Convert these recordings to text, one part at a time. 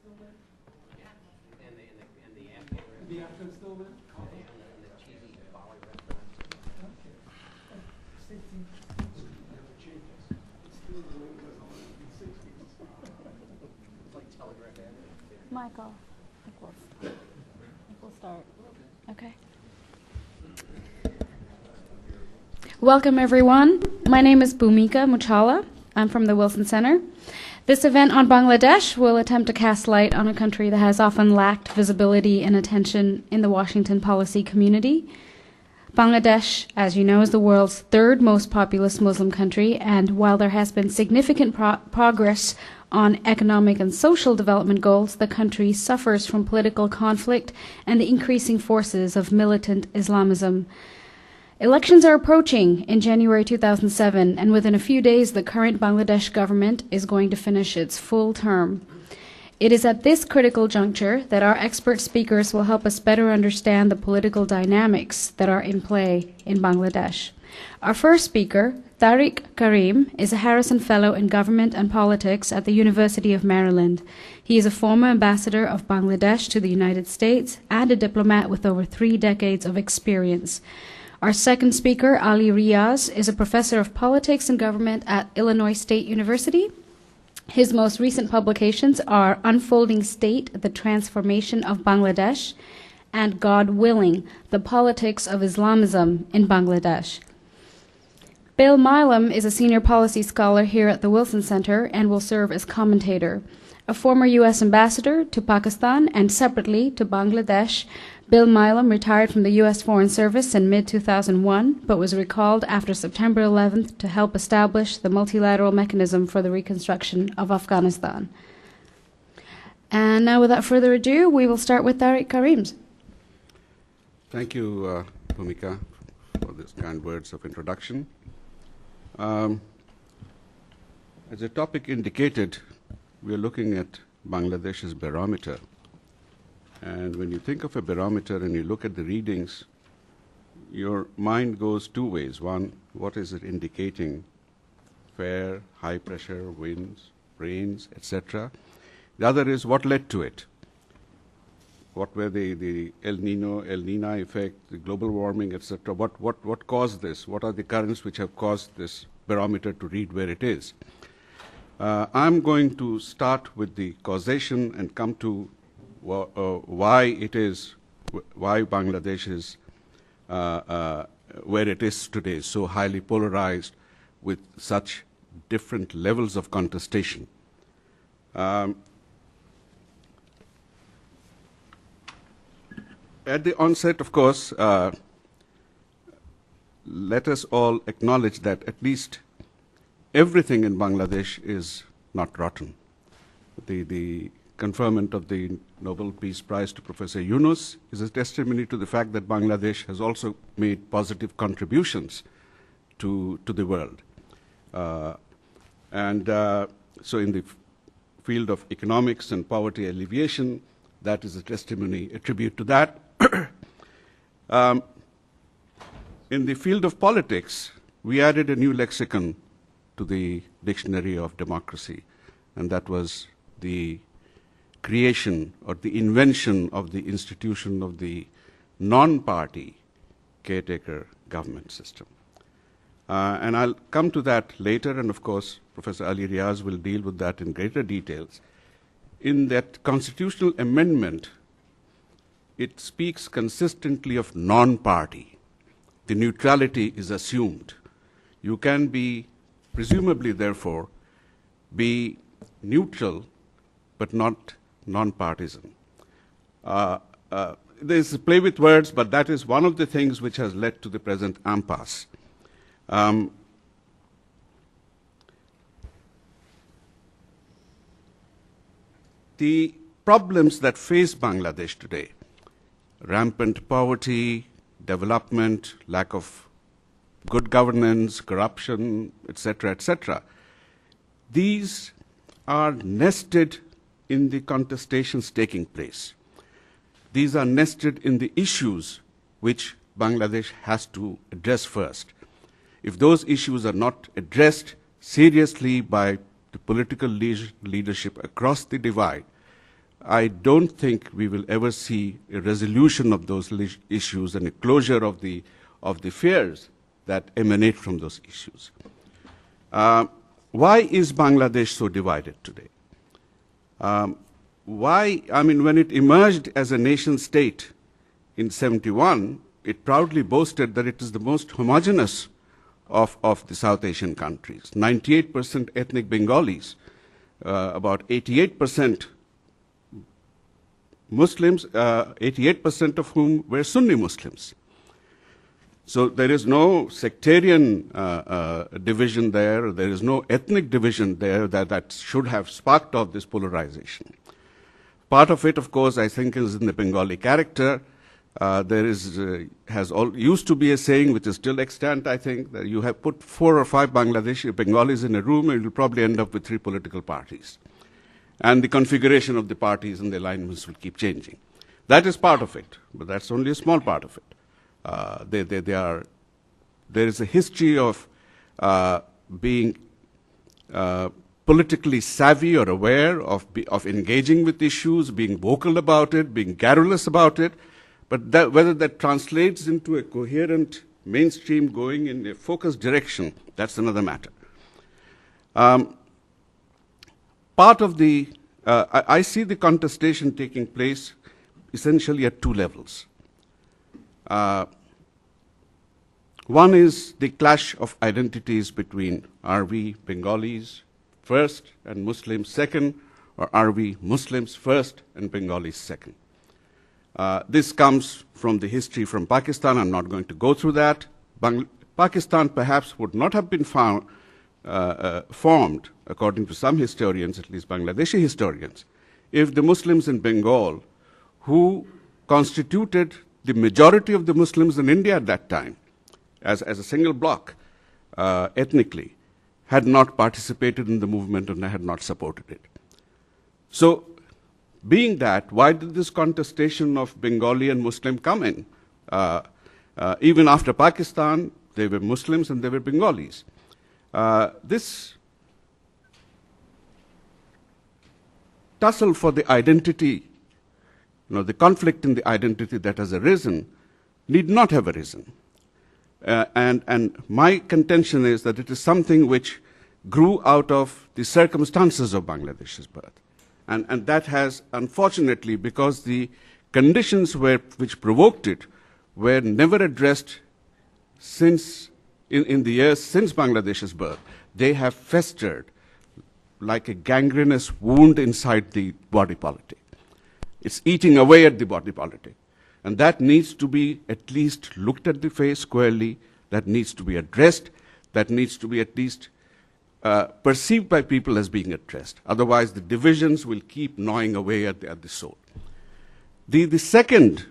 still there? Yeah, and the amphitheater. The after's still there? And the cheesy Bali restaurant. Okay. 16th Street never changes. It's still the way it was in the 60s. It's like Telegraph Avenue. Michael, I think we'll start. Okay. Welcome, everyone. My name is Bhumika Muchala. I'm from the Wilson Center. This event on Bangladesh will attempt to cast light on a country that has often lacked visibility and attention in the Washington policy community. Bangladesh, as you know, is the world's third most populous Muslim country, and while there has been significant progress on economic and social development goals, the country suffers from political conflict and the increasing forces of militant Islamism. Elections are approaching in January 2007, and within a few days, the current Bangladesh government is going to finish its full term. It is at this critical juncture that our expert speakers will help us better understand the political dynamics that are in play in Bangladesh. Our first speaker, Tariq Karim, is a Harrison Fellow in Government and Politics at the University of Maryland. He is a former ambassador of Bangladesh to the United States and a diplomat with over 3 decades of experience. Our second speaker, Ali Riaz, is a professor of politics and government at Illinois State University. His most recent publications are Unfolding State, The Transformation of Bangladesh, and God Willing, The Politics of Islamism in Bangladesh. Bill Milam is a senior policy scholar here at the Wilson Center and will serve as commentator. A former U.S. ambassador to Pakistan and separately to Bangladesh, Bill Milam retired from the U.S. Foreign Service in mid-2001, but was recalled after September 11th to help establish the multilateral mechanism for the reconstruction of Afghanistan. And now, without further ado, we will start with Tariq Karims. Thank you, Bhumika, for these kind words of introduction. As the topic indicated, we are looking at Bangladesh's barometer. And when you think of a barometer and you look at the readings, your mind goes 2 ways. One, what is it indicating? Fair, high pressure, winds, rains, etc. The other is what led to it. What were the El Nino effect, the global warming, etc. What caused this? What are the currents which have caused this barometer to read where it is? I'm going to start with the causation and come to why Bangladesh is where it is today, so highly polarized with such different levels of contestation. At the onset, of course, let us all acknowledge that at least everything in Bangladesh is not rotten. The conferment of the Nobel Peace Prize to Professor Yunus is a testimony to the fact that Bangladesh has also made positive contributions to the world. So in the field of economics and poverty alleviation, that is a testimony, a tribute to that. In the field of politics, we added a new lexicon to the dictionary of democracy, and that was the creation or the invention of the institution of the non-party caretaker government system. And I'll come to that later, and of course, Professor Ali Riaz will deal with that in greater details. In that constitutional amendment, it speaks consistently of non-party. The neutrality is assumed. You can be, presumably therefore, be neutral, but not non-partisan. There's a play with words, but that is one of the things which has led to the present impasse. The problems that face Bangladesh today, rampant poverty, development, lack of good governance, corruption, etc., these are nested in the contestations taking place. These are nested in the issues which Bangladesh has to address first. If those issues are not addressed seriously by the political leadership across the divide, I don't think we will ever see a resolution of those issues and a closure of the fears that emanate from those issues. Why is Bangladesh so divided today? When it emerged as a nation state in 71, it proudly boasted that it is the most homogeneous of the South Asian countries. 98% ethnic Bengalis, about 88% Muslims, 88% of whom were Sunni Muslims. So there is no sectarian division there. There is no ethnic division there that should have sparked off this polarization. Part of it, of course, I think is in the Bengali character. There used to be a saying, which is still extant, I think, that you have put 4 or 5 Bangladeshi Bengalis in a room and you'll probably end up with 3 political parties. And the configuration of the parties and the alignments will keep changing. That is part of it, but that's only a small part of it. There is a history of being politically savvy or aware of engaging with issues, being vocal about it, being garrulous about it, but whether that translates into a coherent mainstream going in a focused direction, that's another matter. Part of I see the contestation taking place essentially at 2 levels. One is the clash of identities between are we Bengalis first and Muslims second, or are we Muslims first and Bengalis second? This comes from the history from Pakistan. I'm not going to go through that. Pakistan perhaps would not have been formed, according to some historians, at least Bangladeshi historians, if the Muslims in Bengal, who constituted the majority of the Muslims in India at that time, as a single bloc, ethnically, had not participated in the movement and had not supported it. So, being that, why did this contestation of Bengali and Muslim come in? Even after Pakistan, they were Muslims and they were Bengalis. This tussle for the identity, the conflict in the identity that has arisen, need not have arisen. And my contention is that it is something which grew out of the circumstances of Bangladesh's birth. And that has, unfortunately, because the conditions which provoked it were never addressed since, in the years since Bangladesh's birth, they have festered like a gangrenous wound inside the body politic. It's eating away at the body politic. And that needs to be at least looked at the face squarely, that needs to be addressed, that needs to be at least perceived by people as being addressed. Otherwise, the divisions will keep gnawing away at the soul. The second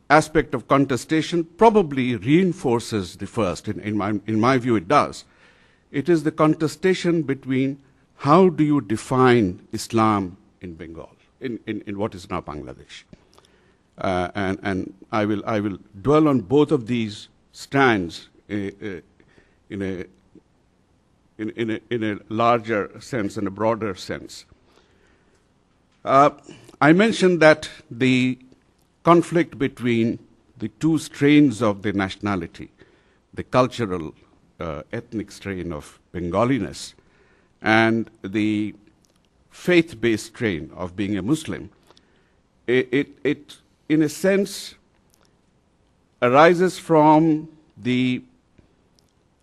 aspect of contestation probably reinforces the first. In my view, it does. It is the contestation between how do you define Islam in Bengal, in what is now Bangladesh. And I will dwell on both of these strands in a larger sense, in a broader sense. I mentioned that the conflict between the 2 strains of the nationality, the cultural, ethnic strain of Bengaliness and the faith-based strain of being a Muslim, it in a sense arises from the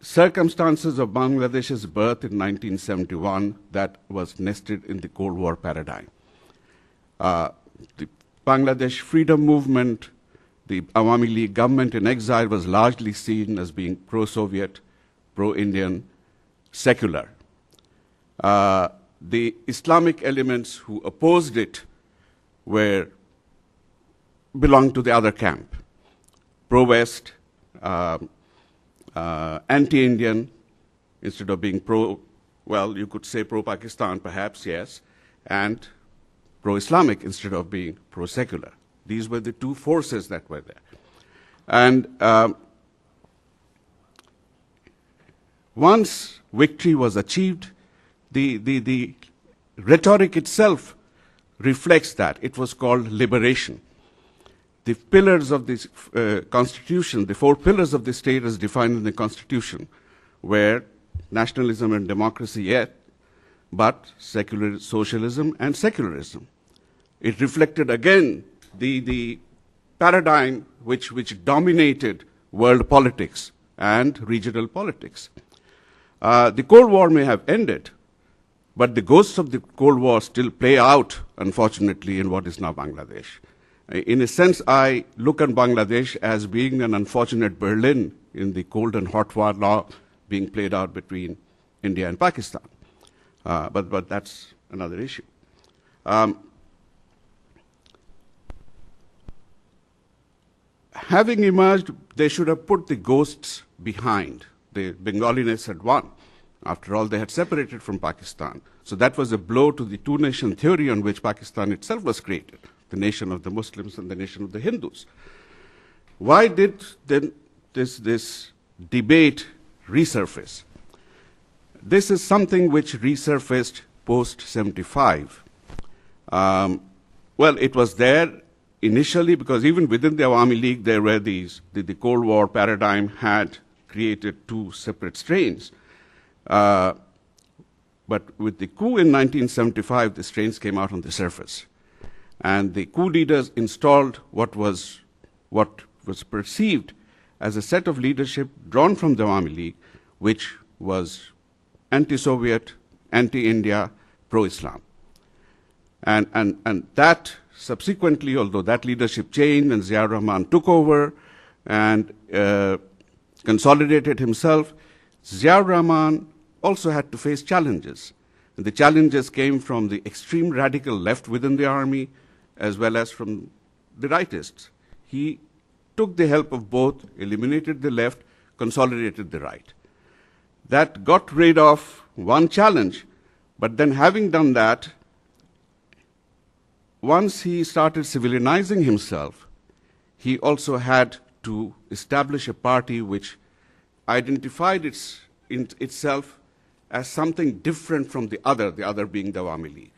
circumstances of Bangladesh's birth in 1971 that was nested in the Cold War paradigm. The Bangladesh freedom movement, the Awami League government in exile was largely seen as being pro-Soviet, pro-Indian, secular. The Islamic elements who opposed it belonged to the other camp, pro-West, anti-Indian, instead of being you could say pro-Pakistan perhaps, yes, and pro-Islamic instead of being pro-secular. These were the 2 forces that were there. And once victory was achieved, the rhetoric itself reflects that. It was called liberation. The pillars of this constitution, the 4 pillars of the state as defined in the constitution, were nationalism and democracy yet, but secular socialism and secularism. It reflected again the paradigm which dominated world politics and regional politics. The Cold War may have ended, but the ghosts of the Cold War still play out, unfortunately, in what is now Bangladesh. In a sense, I look at Bangladesh as being an unfortunate Berlin in the Cold and Hot War law being played out between India and Pakistan. But that's another issue. Having emerged, they should have put the ghosts behind. The Bengaliness had won. After all, they had separated from Pakistan. So that was a blow to the two-nation theory on which Pakistan itself was created, the nation of the Muslims and the nation of the Hindus. Why did then this debate resurface? This is something which resurfaced post-75. Well, it was there initially because even within the Awami League there were the Cold War paradigm had created 2 separate strains. But with the coup in 1975, the strains came out on the surface. And the coup leaders installed what was perceived as a set of leadership drawn from the Awami League, which was anti-Soviet, anti-India, pro-Islam. And that subsequently, although that leadership changed and Ziaur Rahman took over and consolidated himself, Ziaur Rahman also had to face challenges. And the challenges came from the extreme radical left within the army as well as from the rightists. He took the help of both, eliminated the left, consolidated the right. That got rid of one challenge, but then having done that, once he started civilianizing himself, he also had to establish a party which identified itself as something different from the other being the Awami League.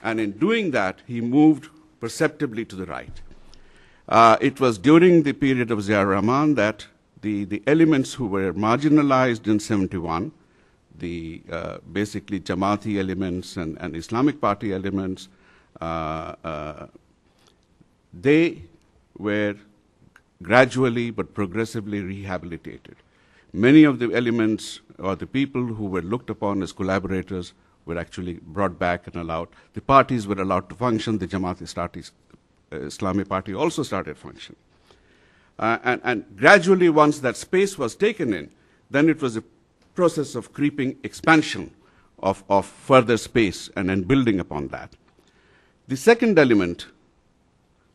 And in doing that, he moved perceptibly to the right. It was during the period of Ziaur Rahman that the elements who were marginalized in 71, the basically Jamaati elements and Islamic Party elements, they were gradually but progressively rehabilitated. Many of the elements or the people who were looked upon as collaborators were actually brought back and allowed. The parties were allowed to function. The Jamaat Islami Party also started functioning. And gradually, once that space was taken in, then it was a process of creeping expansion of further space and then building upon that. The second element,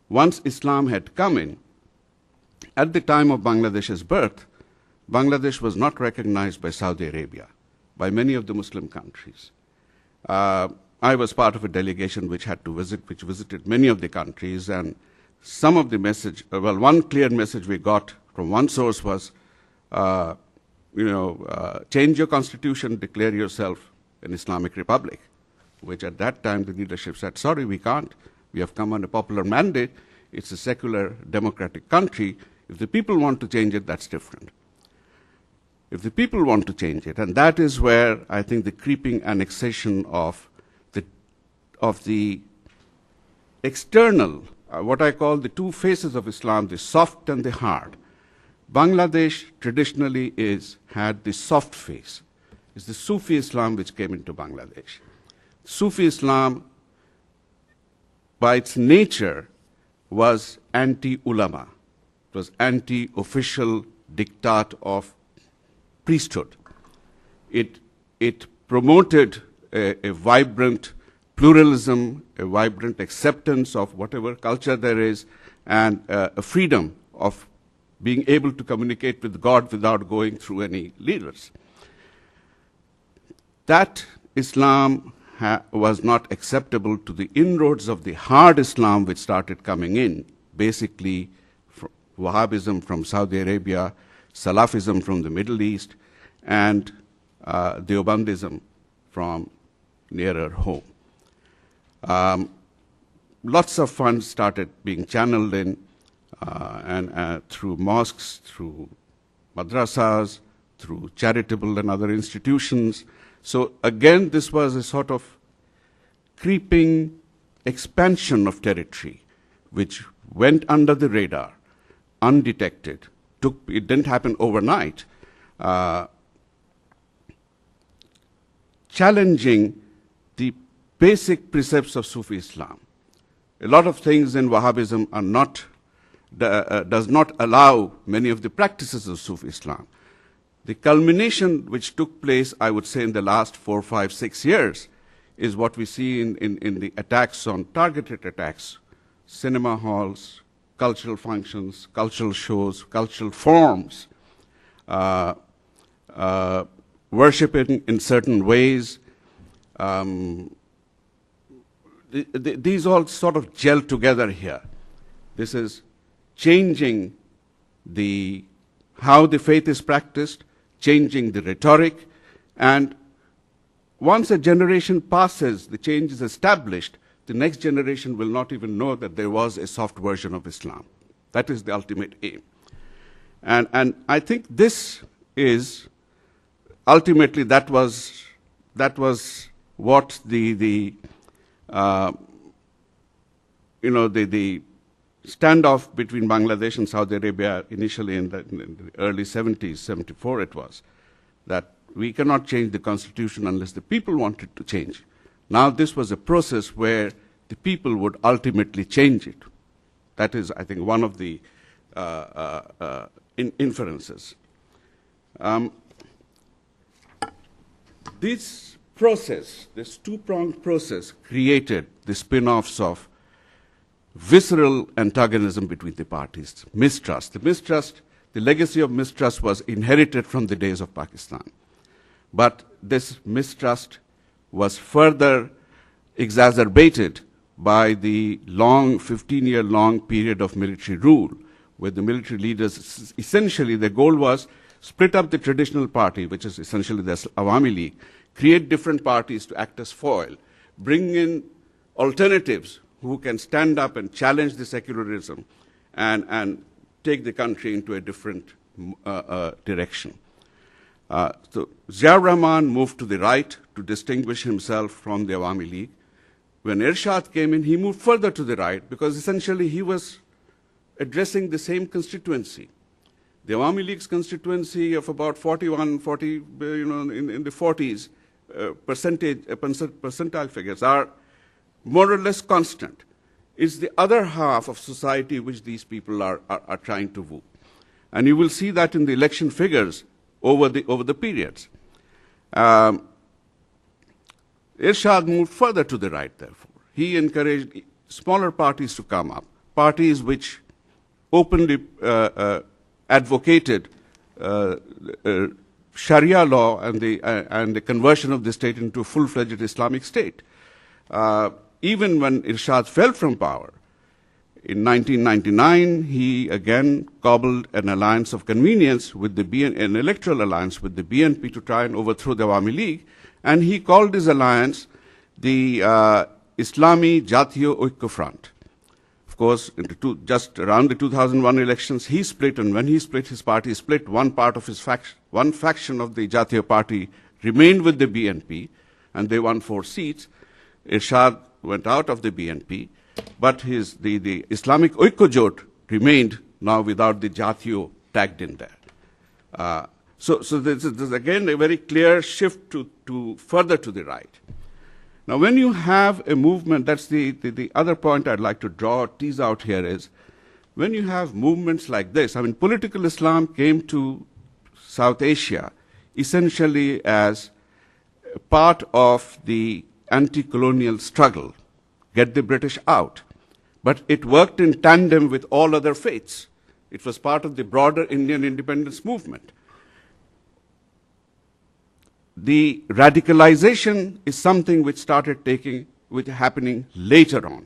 once Islam had come in, at the time of Bangladesh's birth, Bangladesh was not recognized by Saudi Arabia, by many of the Muslim countries. I was part of a delegation which visited many of the countries, and some of the message, one clear message we got from one source was, change your constitution, declare yourself an Islamic republic, which at that time the leadership said, sorry, we can't. We have come on a popular mandate. It's a secular democratic country. If the people want to change it, that's different. If the people want to change it, and that is where I think the creeping annexation of the external, what I call the 2 faces of Islam, the soft and the hard. Bangladesh traditionally had the soft face. It's the Sufi Islam which came into Bangladesh. Sufi Islam, by its nature, was anti-ulama. It was anti-official diktat of priesthood. It promoted a vibrant pluralism, a vibrant acceptance of whatever culture there is, and a freedom of being able to communicate with God without going through any leaders. That Islam was not acceptable to the inroads of the hard Islam which started coming in, basically Wahhabism from Saudi Arabia, Salafism from the Middle East, and Deobandism from nearer home. Lots of funds started being channeled in, and through mosques, through madrasas, through charitable and other institutions. So again, this was a sort of creeping expansion of territory, which went under the radar, undetected. It didn't happen overnight. Challenging the basic precepts of Sufi Islam. A lot of things in Wahhabism are not, does not allow many of the practices of Sufi Islam. The culmination which took place, I would say, in the last 4, 5, 6 years is what we see in the attacks on targeted attacks, cinema halls, cultural functions, cultural shows, cultural forms, worshiping in certain ways. These all sort of gel together here. This is changing how the faith is practiced, changing the rhetoric, and once a generation passes, the change is established, the next generation will not even know that there was a soft version of Islam. That is the ultimate aim. And I think this is, ultimately, that was what the standoff between Bangladesh and Saudi Arabia initially in the early 70s, 74 it was, that we cannot change the constitution unless the people want it to change. Now this was a process where the people would ultimately change it. That is, I think, one of the inferences. This process, this two-pronged process, created the spin-offs of visceral antagonism between the parties, mistrust. The legacy of mistrust was inherited from the days of Pakistan. But this mistrust was further exacerbated by the long, 15-year-long period of military rule, where the military leaders, essentially their goal was split up the traditional party, which is essentially the Awami League, create different parties to act as foil, bring in alternatives who can stand up and challenge the secularism and take the country into a different direction. So Ziaur Rahman moved to the right to distinguish himself from the Awami League. When Irshad came in, he moved further to the right because essentially he was addressing the same constituency. The Awami League's constituency of about 41, 40, in the 40s, percentile figures are more or less constant. It's the other half of society which these people are trying to woo. And you will see that in the election figures over the periods. Irshad moved further to the right, therefore. He encouraged smaller parties to come up, parties which openly advocated Sharia law and the conversion of the state into a full-fledged Islamic state. Even when Irshad fell from power, in 1999, he again cobbled an alliance of convenience with an electoral alliance with the BNP to try and overthrow the Awami League, and he called his alliance the Islami Jatiyo Oikko Front. Of course, just around the 2001 elections, he split, and when he split, his party split. One faction of the Jatiyo Party remained with the BNP, and they won 4 seats. Irshad went out of the BNP, but the Islamic Oikko Jot remained now without the Jatiyo tagged in there. So there's again a very clear shift to further to the right. Now, when you have a movement, that's the other point I'd like to tease out here is, when you have movements like this, I mean, political Islam came to South Asia essentially as part of the anti-colonial struggle, get the British out. But it worked in tandem with all other faiths. It was part of the broader Indian independence movement. The radicalization is something which started happening later on,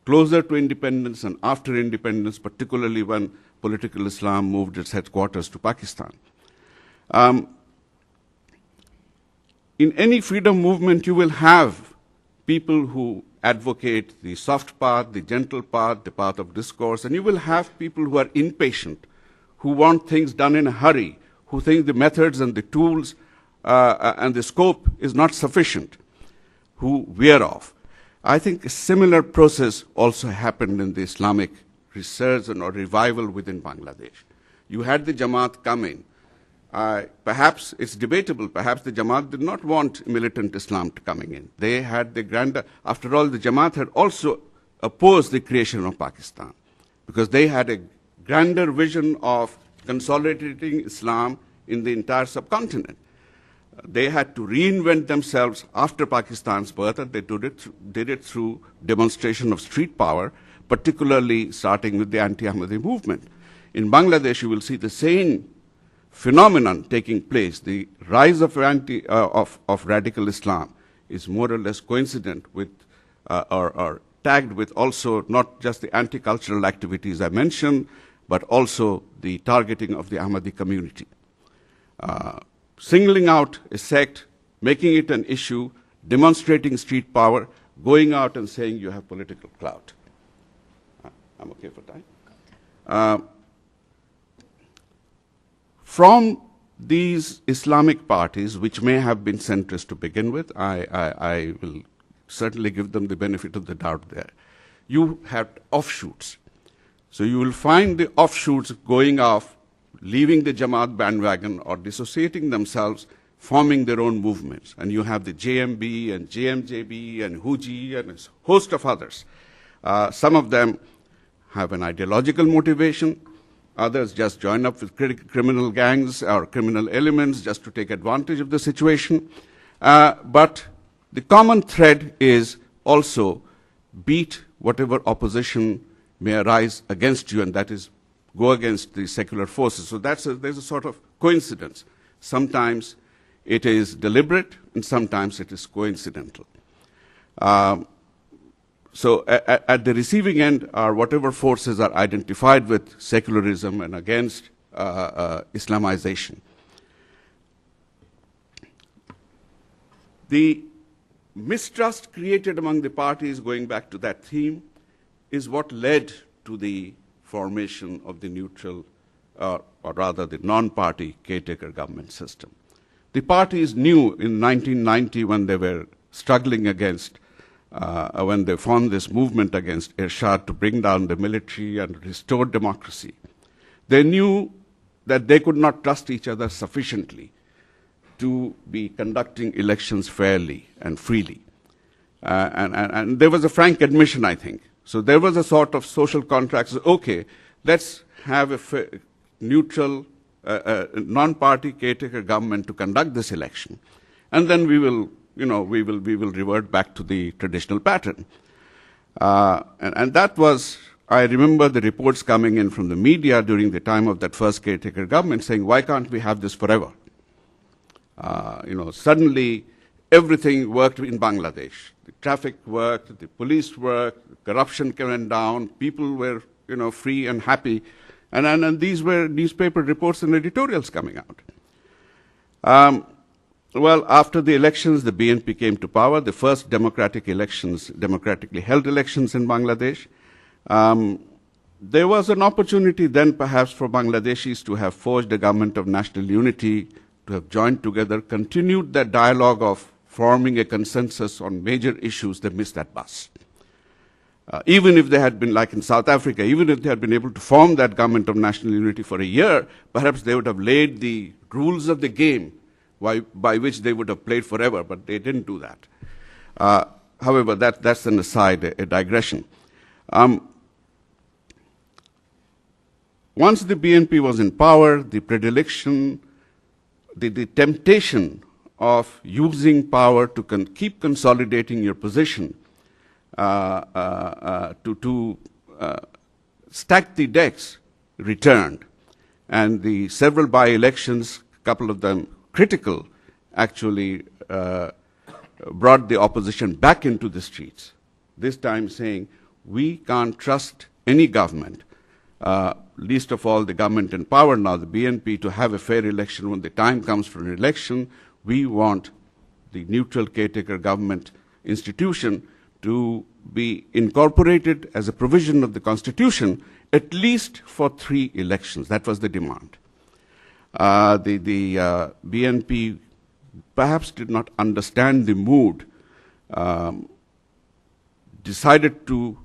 closer to independence and after independence, particularly when political Islam moved its headquarters to Pakistan. In any freedom movement, you will have people who advocate the soft path, the gentle path, the path of discourse, and you will have people who are impatient, who want things done in a hurry, who think the methods and the tools and the scope is not sufficient, who veer off. I think a similar process also happened in the Islamic resurgence or revival within Bangladesh. You had the Jamaat come in. Perhaps it's debatable. Perhaps the Jamaat did not want militant Islam coming in. They had the grander. After all, the Jamaat had also opposed the creation of Pakistan because they had a grander vision of consolidating Islam in the entire subcontinent. They had to reinvent themselves after Pakistan's birth, and they did it through demonstration of street power, particularly starting with the anti-Ahmadi movement. In Bangladesh, you will see the same phenomenon taking place. The rise of radical Islam is more or less coincident with or tagged with also not just the anti-cultural activities I mentioned, but also the targeting of the Ahmadi community. Singling out a sect, making it an issue, demonstrating street power, going out and saying you have political clout. I'm okay for time. From these Islamic parties, which may have been centrist to begin with, I will certainly give them the benefit of the doubt there. You have offshoots. So you will find the offshoots going off, leaving the Jamaat bandwagon or dissociating themselves, forming their own movements. And you have the JMB and JMJB and Huji and a host of others. Some of them have an ideological motivation. Others just join up with criminal gangs or criminal elements just to take advantage of the situation. But the common thread is also beat whatever opposition may arise against you, and that is go against the secular forces. So there's a sort of coincidence. Sometimes it is deliberate, and sometimes it is coincidental. So at the receiving end are whatever forces are identified with secularism and against Islamization. The mistrust created among the parties, going back to that theme, is what led to the formation of the neutral, or rather the non-party caretaker government system. The parties knew in 1990 when they were struggling against when they formed this movement against Ershad to bring down the military and restore democracy, they knew that they could not trust each other sufficiently to be conducting elections fairly and freely. And there was a frank admission, I think. So there was a sort of social contract. So, okay, let's have a neutral, non-party caretaker government to conduct this election. And then we will revert back to the traditional pattern. And that was, I remember the reports coming in from the media during the time of that first caretaker government saying, why can't we have this forever? Suddenly everything worked in Bangladesh. The traffic worked, the police worked, the corruption went down, people were, free and happy. And these were newspaper reports and editorials coming out. Well, after the elections, the BNP came to power, the first democratically held elections in Bangladesh. There was an opportunity then perhaps for Bangladeshis to have forged a government of national unity, to have joined together, continued that dialogue of forming a consensus on major issues. They missed that bus. Even if they had been, like in South Africa, even if they had been able to form that government of national unity for a year, perhaps they would have laid the rules of the game by which they would have played forever, but they didn't do that. However, that's an aside, a digression. Once the BNP was in power, the predilection, the temptation of using power to keep consolidating your position, to stack the decks, returned. And the several by-elections, a couple of them critical, actually brought the opposition back into the streets, this time saying, we can't trust any government, least of all the government in power now, the BNP, to have a fair election. When the time comes for an election, we want the neutral caretaker government institution to be incorporated as a provision of the Constitution, at least for 3 elections. That was the demand. The BNP perhaps did not understand the mood, decided to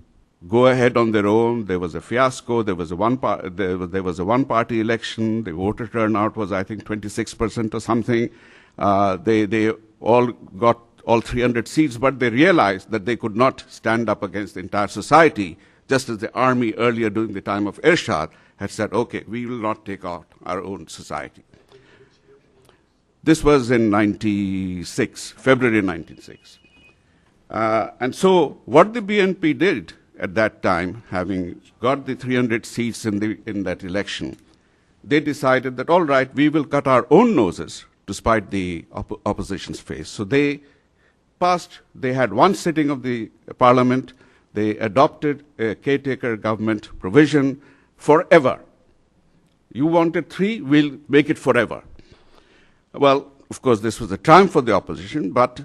go ahead on their own. There was a fiasco. There was a one-party election. The voter turnout was, I think, 26% or something. They all got all 300 seats, but they realized that they could not stand up against the entire society, just as the army earlier during the time of Ershad had said, okay, we will not take out our own society. This was in 96, February 96. And so what the BNP did at that time, having got the 300 seats in that election, they decided that, all right, we will cut our own noses despite the opposition's face. So they had one sitting of the parliament, they adopted a caretaker government provision forever. You wanted 3, we'll make it forever. Well, of course, this was a triumph for the opposition, but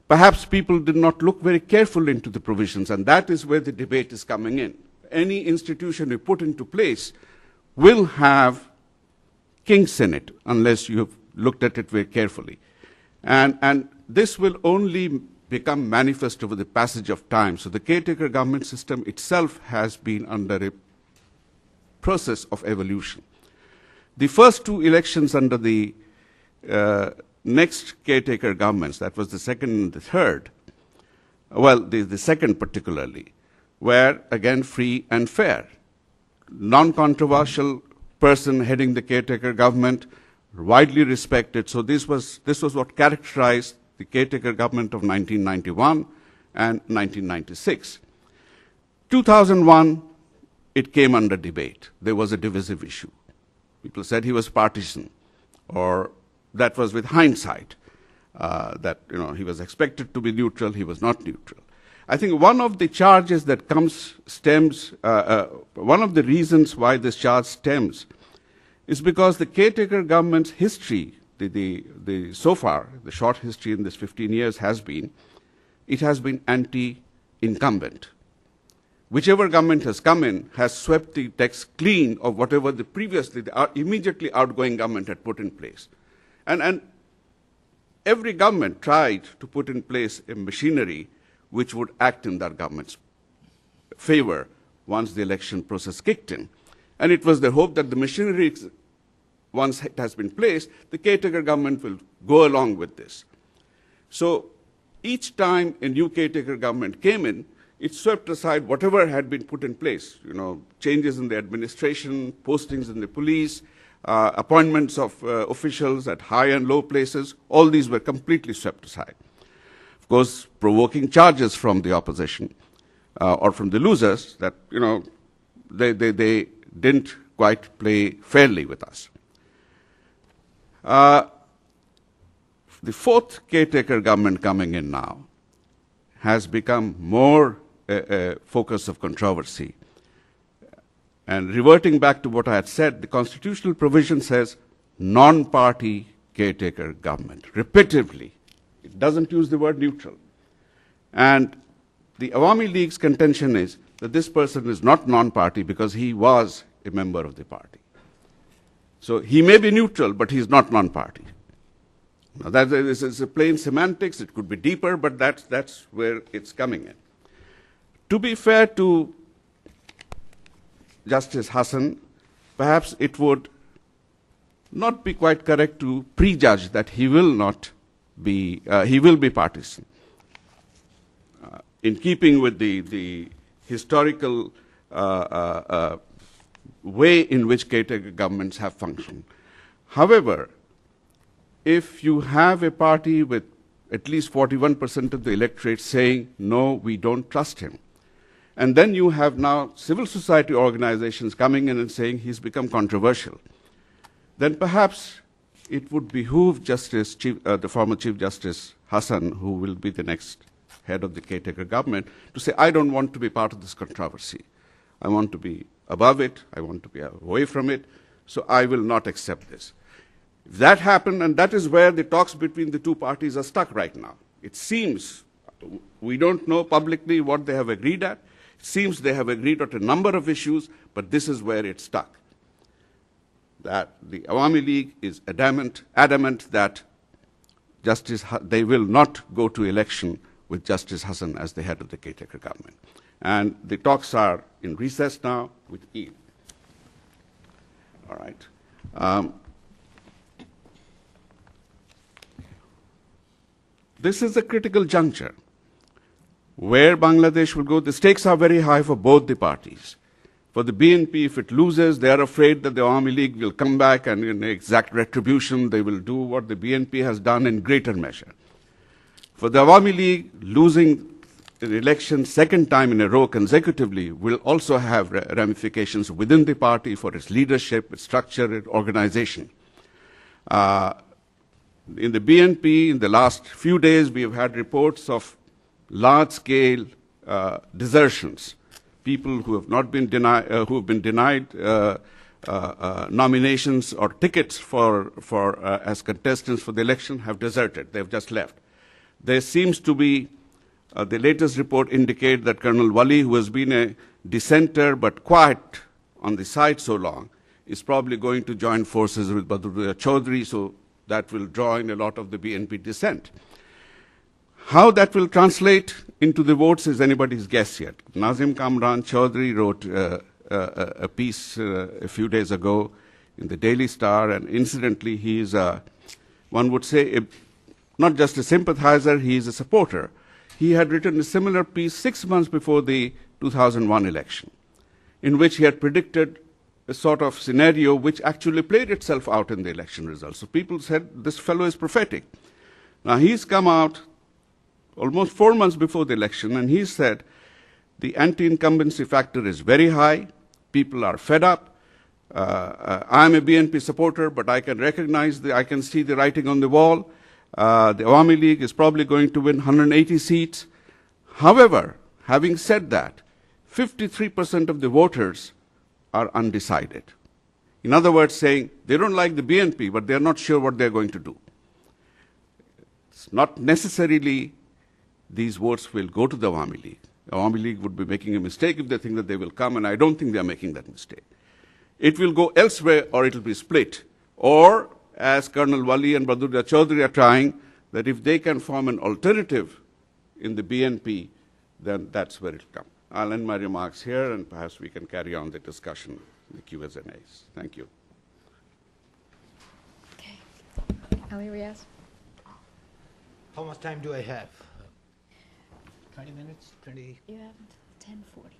perhaps people did not look very carefully into the provisions, and that is where the debate is coming in. Any institution you put into place will have kinks in it, unless you have looked at it very carefully. And this will only become manifest over the passage of time. So the caretaker government system itself has been under a process of evolution. The first 2 elections under the next caretaker governments, that was the second and the third, well, the second particularly, were again free and fair. Non-controversial person heading the caretaker government, widely respected. So this was what characterized the caretaker government of 1991 and 1996. 2001, it came under debate. There was a divisive issue. People said he was partisan, or that was with hindsight, that he was expected to be neutral, he was not neutral. I think one of the charges that stems, one of the reasons why this charge stems is because the caretaker government's history, so far, the short history in this 15 years has been anti-incumbent. Whichever government has come in has swept the decks clean of whatever the immediately outgoing government had put in place. And every government tried to put in place a machinery which would act in that government's favor once the election process kicked in. And it was the hope that the machinery, once it has been placed, the caretaker government will go along with this. So each time a new caretaker government came in, it swept aside whatever had been put in place, changes in the administration, postings in the police, appointments of officials at high and low places. All these were completely swept aside. Of course, provoking charges from the opposition or from the losers that, they didn't quite play fairly with us. The fourth caretaker government coming in now has become more a focus of controversy. And reverting back to what I had said, the constitutional provision says non-party caretaker government, repetitively. It doesn't use the word neutral. And the Awami League's contention is that this person is not non-party because he was a member of the party. So he may be neutral, but he's not non-party. Now that is a plain semantics. It could be deeper, but that's where it's coming in. To be fair to Justice Hassan, perhaps it would not be quite correct to prejudge that he will not be, he will be partisan. In keeping with the historical way in which caretaker governments have functioned. However, if you have a party with at least 41% of the electorate saying, no, we don't trust him, and then you have now civil society organizations coming in and saying he's become controversial, then perhaps it would behoove the former Chief Justice Hassan, who will be the next head of the caretaker government, to say, I don't want to be part of this controversy. I want to be above it. I want to be away from it. So I will not accept this. If that happened, and that is where the talks between the two parties are stuck right now. It seems, We don't know publicly what they have agreed at. It seems they have agreed at a number of issues, but this is where it's stuck. That the Awami League is adamant that they will not go to election with Justice Hassan as the head of the caretaker government. And the talks are in recess now with Eid. All right. This is a critical juncture where Bangladesh will go. The stakes are very high for both the parties. For the BNP, if it loses, they are afraid that the Awami League will come back and in exact retribution, they will do what the BNP has done in greater measure. For the Awami League, losing an election second time in a row consecutively will also have ramifications within the party for its leadership, its structure, its organization. In the BNP, in the last few days, we have had reports of large-scale desertions. People who have not been denied, who have been denied nominations or tickets for as contestants for the election have deserted. They have just left. There seems to be the latest report indicate that Colonel Wali, who has been a dissenter but quiet on the side so long, is probably going to join forces with Badruddin Chaudhry, so that will draw in a lot of the BNP dissent. How that will translate into the votes is anybody's guess yet. Nazim Kamran Chaudhry wrote a piece a few days ago in the Daily Star, and incidentally, he is, one would say, not just a sympathizer, he is a supporter. He had written a similar piece 6 months before the 2001 election, in which he had predicted a sort of scenario which actually played itself out in the election results. So people said, this fellow is prophetic. Now he's come out almost 4 months before the election, and he said the anti-incumbency factor is very high, people are fed up, I'm a BNP supporter, but I can recognize, I can see the writing on the wall. The Awami League is probably going to win 180 seats. However, having said that, 53% of the voters are undecided. In other words, saying they don't like the BNP, but they're not sure what they're going to do. It's not necessarily these votes will go to the Awami League. The Awami League would be making a mistake if they think that they will come, and I don't think they're making that mistake. It will go elsewhere, or it will be split. Or, as Colonel Wali and Badruddin Chaudhry are trying, that if they can form an alternative in the BNP, then that's where it will come. I'll end my remarks here, and perhaps we can carry on the discussion in the Q&As. Thank you. Okay. Ali Riaz. How much time do I have? 20 minutes? 20? You have 10:40.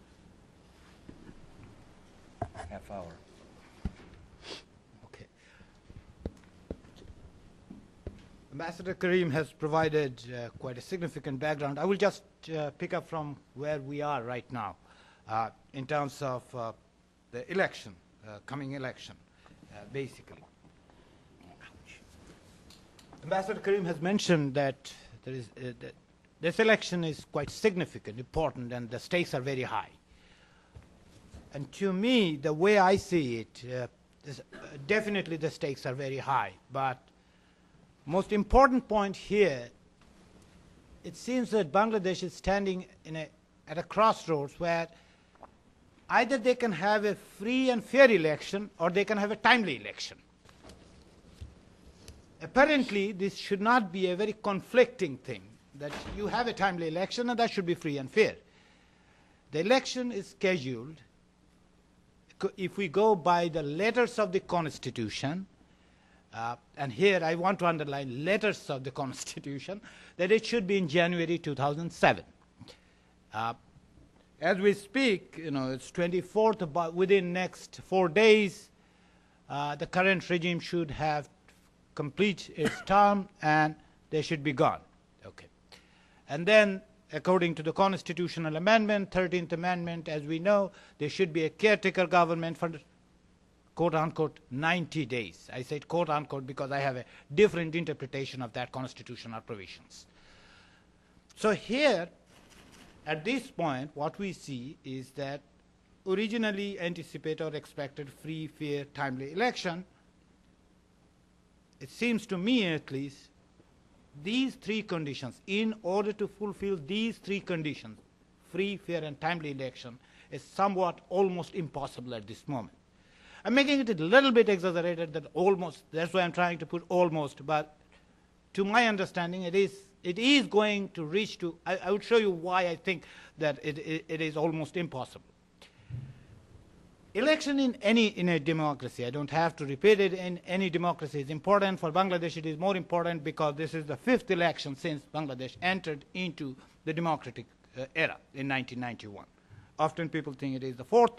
Half hour. Okay. Ambassador Karim has provided quite a significant background. I will just pick up from where we are right now in terms of the election, coming election, basically. Ambassador Karim has mentioned that there is this election is quite significant, important, and the stakes are very high. And to me, the way I see it, definitely the stakes are very high. But most important point here, it seems that Bangladesh is standing at a crossroads where either they can have a free and fair election or they can have a timely election. Apparently, this should not be a very conflicting thing, that you have a timely election and that should be free and fair. The election is scheduled, if we go by the letters of the Constitution, and here I want to underline letters of the Constitution, that it should be in January 2007. As we speak, it's 24th, but within next 4 days, the current regime should have complete its term and they should be gone. Okay. And then, according to the constitutional amendment, 13th Amendment, as we know, there should be a caretaker government for quote-unquote 90 days. I said quote-unquote because I have a different interpretation of that constitutional provisions. So here, at this point, what we see is that originally anticipated or expected free, fair, timely election, it seems to me at least, these three conditions, in order to fulfill these three conditions, free, fair, and timely election, is somewhat almost impossible at this moment. I'm making it a little bit exaggerated, that almost, that's why I'm trying to put almost, but to my understanding, it is going to reach to, I would show you why I think that it is almost impossible. Election in a democracy, I don't have to repeat it, in any democracy is important. For Bangladesh, it is more important because this is the fifth election since Bangladesh entered into the democratic era in 1991. Often people think it is the fourth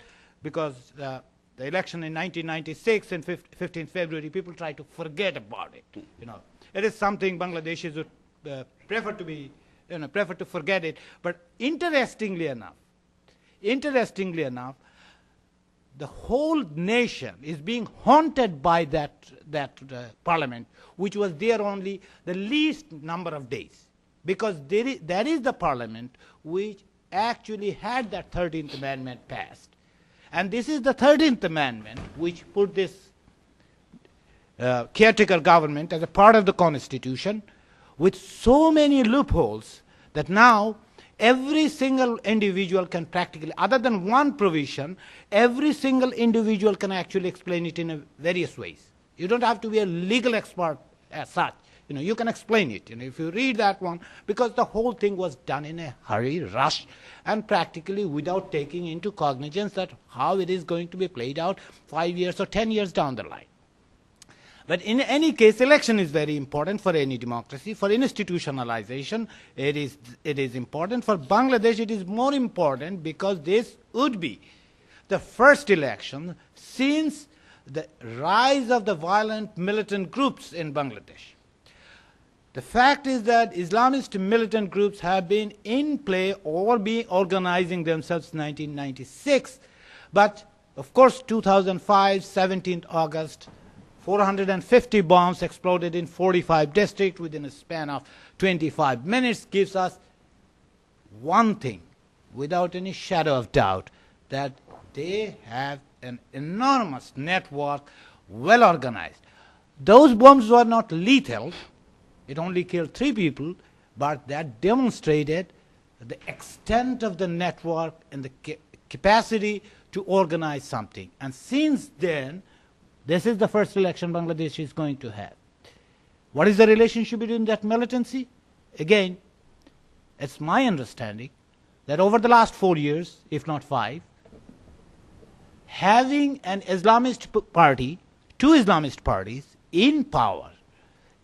because the election in 1996 and 15th February, people try to forget about it. It is something Bangladeshis would prefer to forget it. But interestingly enough, the whole nation is being haunted by that parliament, which was there only the least number of days, because that is the parliament which actually had that 13th Amendment passed. And this is the 13th Amendment which put this caretaker government as a part of the Constitution with so many loopholes that now every single individual can practically, other than one provision, every single individual can actually explain it in various ways. You don't have to be a legal expert as such. You can explain it. If you read that one, because the whole thing was done in a hurry, rush, and practically without taking into cognizance that how it is going to be played out 5 years or 10 years down the line. But in any case, election is very important for any democracy. For institutionalization, it is important. For Bangladesh, it is more important because this would be the first election since the rise of the violent militant groups in Bangladesh. The fact is that Islamist militant groups have been in play or been organizing themselves since 1996. But, of course, 2005, 17th August, 450 bombs exploded in 45 districts within a span of 25 minutes gives us one thing, without any shadow of doubt, that they have an enormous network, well organized. Those bombs were not lethal. It only killed 3 people, but that demonstrated the extent of the network and the capacity to organize something. And since then, this is the first election Bangladesh is going to have. What is the relationship between that militancy? Again, it's my understanding that over the last 4 years, if not 5, having an Islamist party, 2 Islamist parties in power,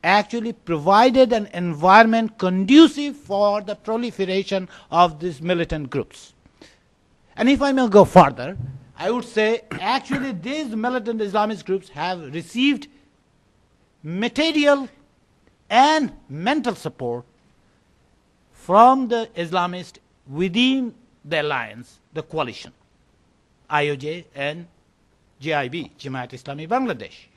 actually provided an environment conducive for the proliferation of these militant groups. And if I may go further, I would say actually these militant Islamist groups have received material and mental support from the Islamists within the alliance, the coalition, IOJ and JIB, Jamaat Islami Bangladesh,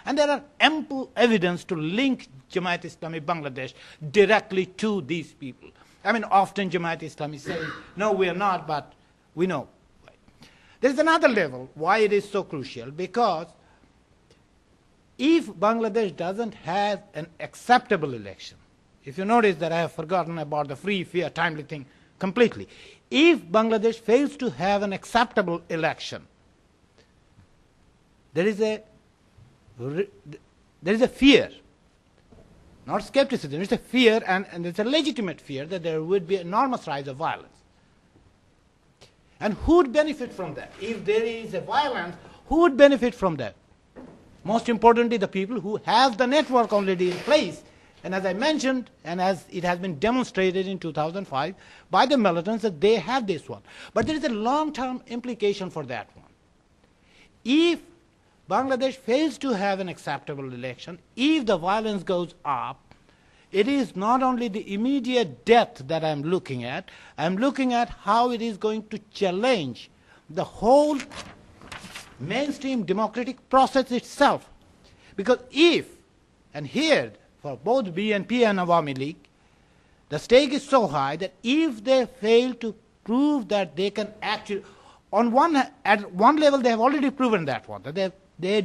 And there are ample evidence to link Jamaat Islami Bangladesh directly to these people. I mean, often Jamaat Islami say, no, we are not, but we know. There is another level why it is so crucial, because if Bangladesh doesn't have an acceptable election, if you notice that I have forgotten about the free, fair, timely thing completely. If Bangladesh fails to have an acceptable election, there is a fear, not skepticism, there is a fear, and it's a legitimate fear that there would be enormous rise of violence. And who would benefit from that? If there is a violence, who would benefit from that? Most importantly, the people who have the network already in place. And as I mentioned, and as it has been demonstrated in 2005 by the militants, that they have this one. But there is a long-term implication for that one. If Bangladesh fails to have an acceptable election, if the violence goes up, it is not only the immediate death that I'm looking at how it is going to challenge the whole mainstream democratic process itself. Because if, and here, for both BNP and Awami League, the stake is so high that if they fail to prove that they can actually, at one level they have already proven that one, that they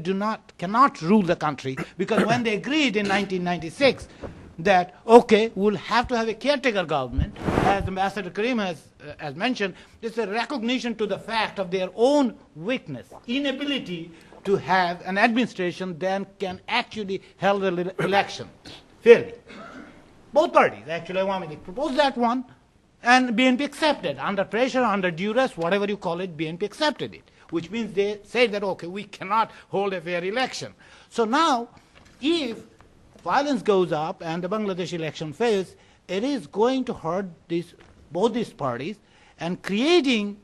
cannot rule the country, because when they agreed in 1996, that, okay, we'll have to have a caretaker government. As Ambassador Karim has mentioned, it's a recognition to the fact of their own weakness, inability to have an administration that can actually hold the election fairly. Both parties, actually, Awami League proposed that one, and BNP accepted. Under pressure, under duress, whatever you call it, BNP accepted it, which means they say that, okay, we cannot hold a fair election. So now, if violence goes up and the Bangladesh election fails, it is going to hurt both these parties and creating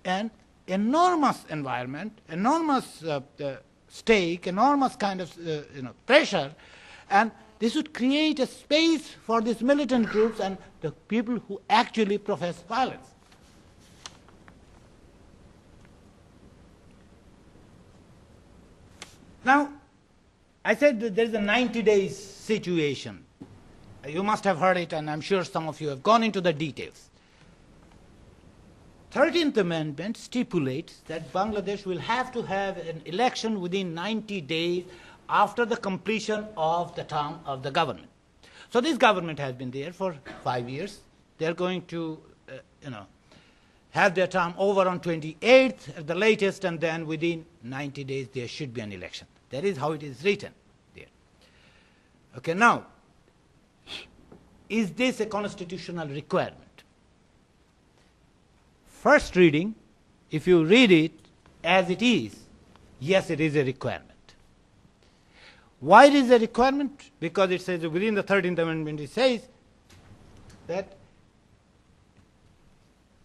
an enormous environment, enormous stake, enormous kind of pressure, and this would create a space for these militant groups and the people who actually profess violence. Now, I said that there is a 90 days situation. You must have heard it, and I'm sure some of you have gone into the details. 13th Amendment stipulates that Bangladesh will have to have an election within 90 days after the completion of the term of the government. So this government has been there for 5 years. They're going to, have their term over on 28th at the latest, and then within 90 days there should be an election. That is how it is written there. Okay, now, is this a constitutional requirement? First reading, if you read it as it is, yes, it is a requirement. Why it is a requirement? Because it says within the 13th Amendment, it says that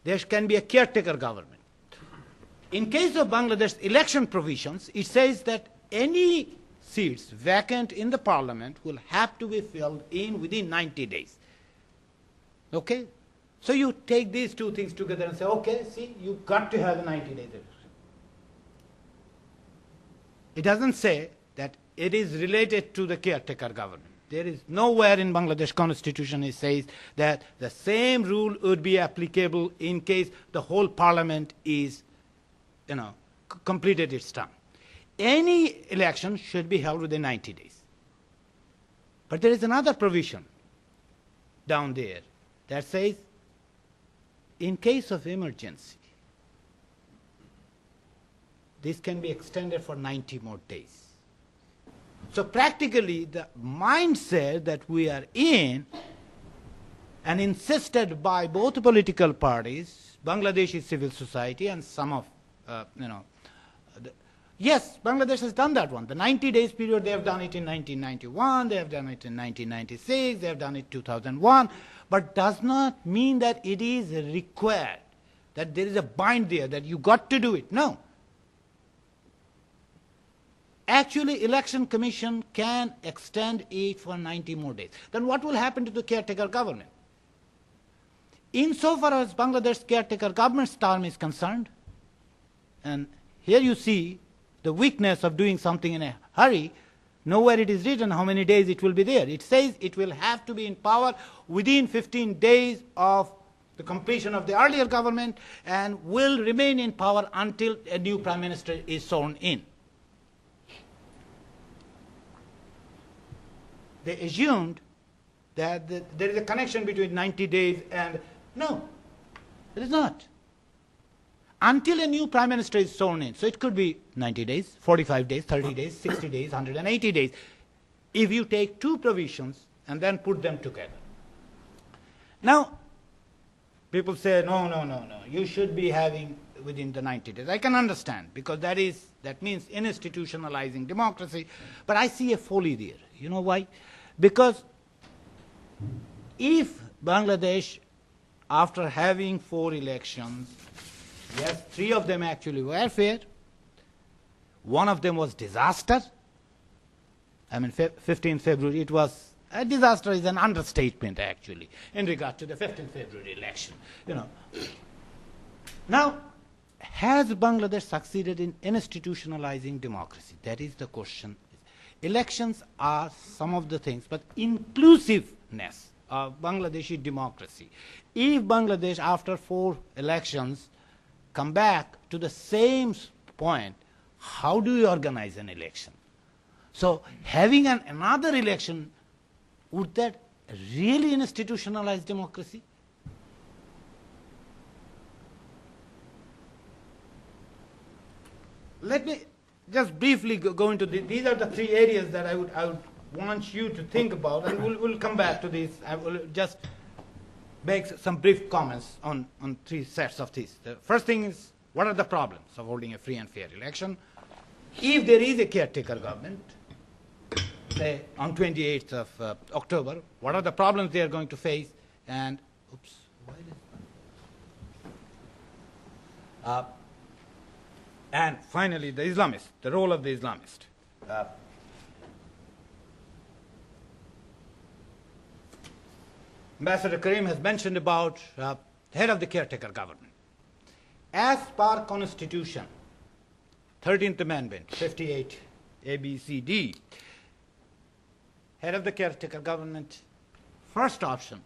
there can be a caretaker government. In case of Bangladesh election provisions, it says that any seats vacant in the parliament will have to be filled in within 90 days. Okay? So you take these two things together and say, okay, see, you've got to have a 90 days. It doesn't say that it is related to the caretaker government. There is nowhere in Bangladesh constitution it says that the same rule would be applicable in case the whole parliament is, completed its term. Any election should be held within 90 days. But there is another provision down there that says, in case of emergency, this can be extended for 90 more days. So practically, the mindset that we are in, and insisted by both political parties, Bangladeshi civil society, and some of, yes, Bangladesh has done that one. The 90 days period, they have done it in 1991, they have done it in 1996, they have done it in 2001, but does not mean that it is required, that there is a bind there, that you got to do it. No. Actually, election commission can extend it for 90 more days. Then what will happen to the caretaker government? Insofar as Bangladesh caretaker government's term is concerned, and here you see the weakness of doing something in a hurry, nowhere it is written how many days it will be there. It says it will have to be in power within 15 days of the completion of the earlier government and will remain in power until a new prime minister is sworn in. They assumed that there is a connection between 90 days and, no, there is not. Until a new prime minister is sworn in. So it could be 90 days, 45 days, 30 days, 60 days, 180 days. If you take two provisions and then put them together. Now, people say, no, you should be having within the 90 days. I can understand, because that means institutionalizing democracy. But I see a folly there. You know why? Because if Bangladesh, after having 4 elections, yes, 3 of them actually were fair, 1 of them was disaster. I mean, 15th February, it was a disaster is an understatement actually in regard to the 15th February election. Now, has Bangladesh succeeded in institutionalizing democracy? That is the question. Elections are some of the things, but inclusiveness of Bangladeshi democracy. If Bangladesh, after 4 elections, come back to the same point, how do you organize an election? So having another election would that really institutionalize democracy? Let me just briefly go into these are the three areas that I would want you to think about, and we'll come back to these. I will just make some brief comments on three sets of these. The first thing is, what are the problems of holding a free and fair election? If there is a caretaker government, say on 28th of October, what are the problems they are going to face? And, oops, why did and finally, the Islamist, the role of the Islamist. Ambassador Karim has mentioned about head of the caretaker government. As per Constitution, 13th Amendment, 58 ABCD, head of the caretaker government, first option.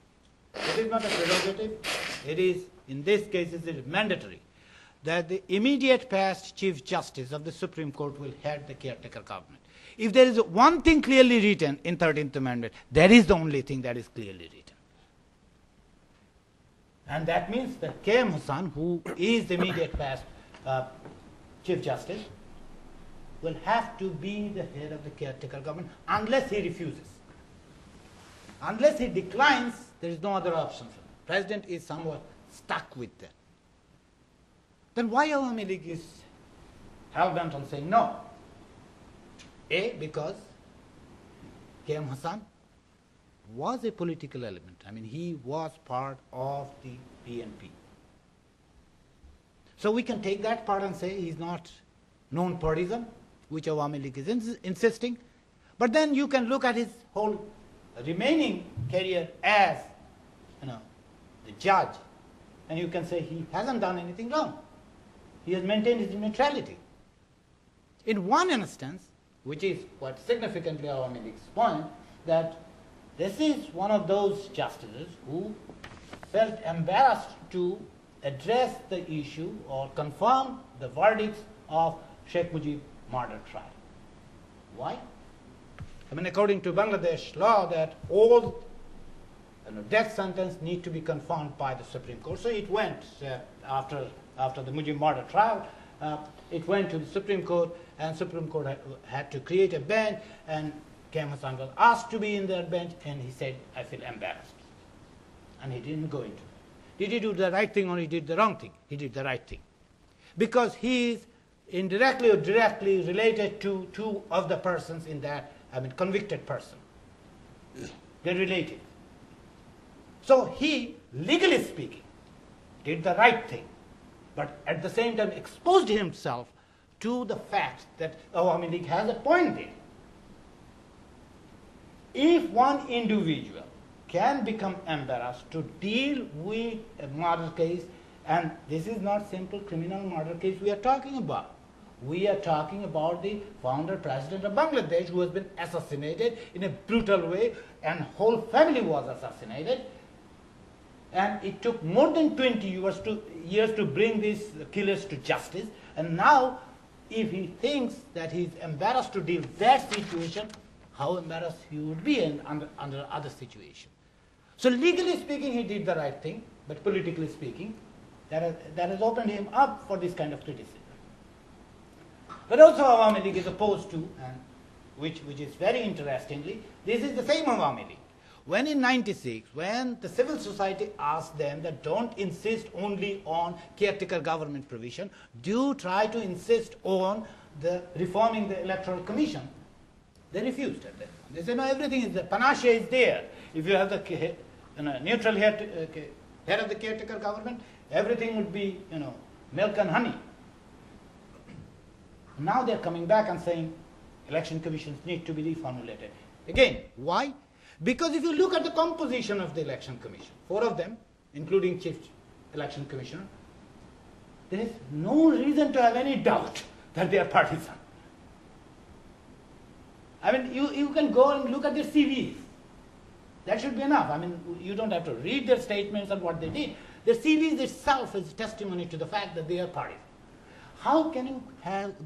It is not a prerogative. It is, in this case, it is mandatory that the immediate past Chief Justice of the Supreme Court will head the caretaker government. If there is one thing clearly written in 13th Amendment, that is the only thing that is clearly written. And that means that K.M. Hassan, who is the immediate past Chief Justice, will have to be the head of the caretaker government unless he refuses. Unless he declines, there is no other option. The President is somewhat stuck with that. Then why Awami League is hell-bent on saying no? A, because K.M. Hassan was a political element. I mean, he was part of the PNP. So we can take that part and say he's not known partisan, which Awami League is insisting. But then you can look at his whole remaining career as, the judge, and you can say he hasn't done anything wrong. He has maintained his neutrality. In one instance, which is quite significantly Awami League's point, that this is one of those justices who felt embarrassed to address the issue or confirm the verdicts of Sheikh Mujib murder trial. Why? I mean, according to Bangladesh law, that all death sentence need to be confirmed by the Supreme Court. So it went after the Mujib murder trial. It went to the Supreme Court, and Supreme Court had to create a bench, and K.M. Hassan was asked to be in that bench, and he said, I feel embarrassed. And he didn't go into it. Did he do the right thing or he did the wrong thing? He did the right thing. Because he is indirectly or directly related to two of the persons in that, convicted person. They're related. So he, legally speaking, did the right thing, but at the same time exposed himself to the fact that Awami League has appointed. If one individual can become embarrassed to deal with a murder case, and this is not simple criminal murder case we are talking about. We are talking about the founder president of Bangladesh who has been assassinated in a brutal way, and whole family was assassinated. And it took more than 20 years to bring these killers to justice. And now, if he thinks that he's embarrassed to deal with that situation, how embarrassed he would be under other situation. So legally speaking, he did the right thing, but politically speaking, that has opened him up for this kind of criticism. But also Awami League is opposed to, and which is very interestingly, this is the same Awami League. When in 96, when the civil society asked them that don't insist only on caretaker government provision, do try to insist on the reforming the electoral commission, they refused at that. They said, no, everything is there. Panacea is there. If you have the neutral head of the caretaker government, everything would be, milk and honey. Now they're coming back and saying election commissions need to be reformulated. Again, why? Because if you look at the composition of the election commission, 4 of them, including chief election commissioner, there is no reason to have any doubt that they are partisan. You can go and look at their CVs. That should be enough. You don't have to read their statements and what they did. Their CVs itself is testimony to the fact that they are partisan. How can you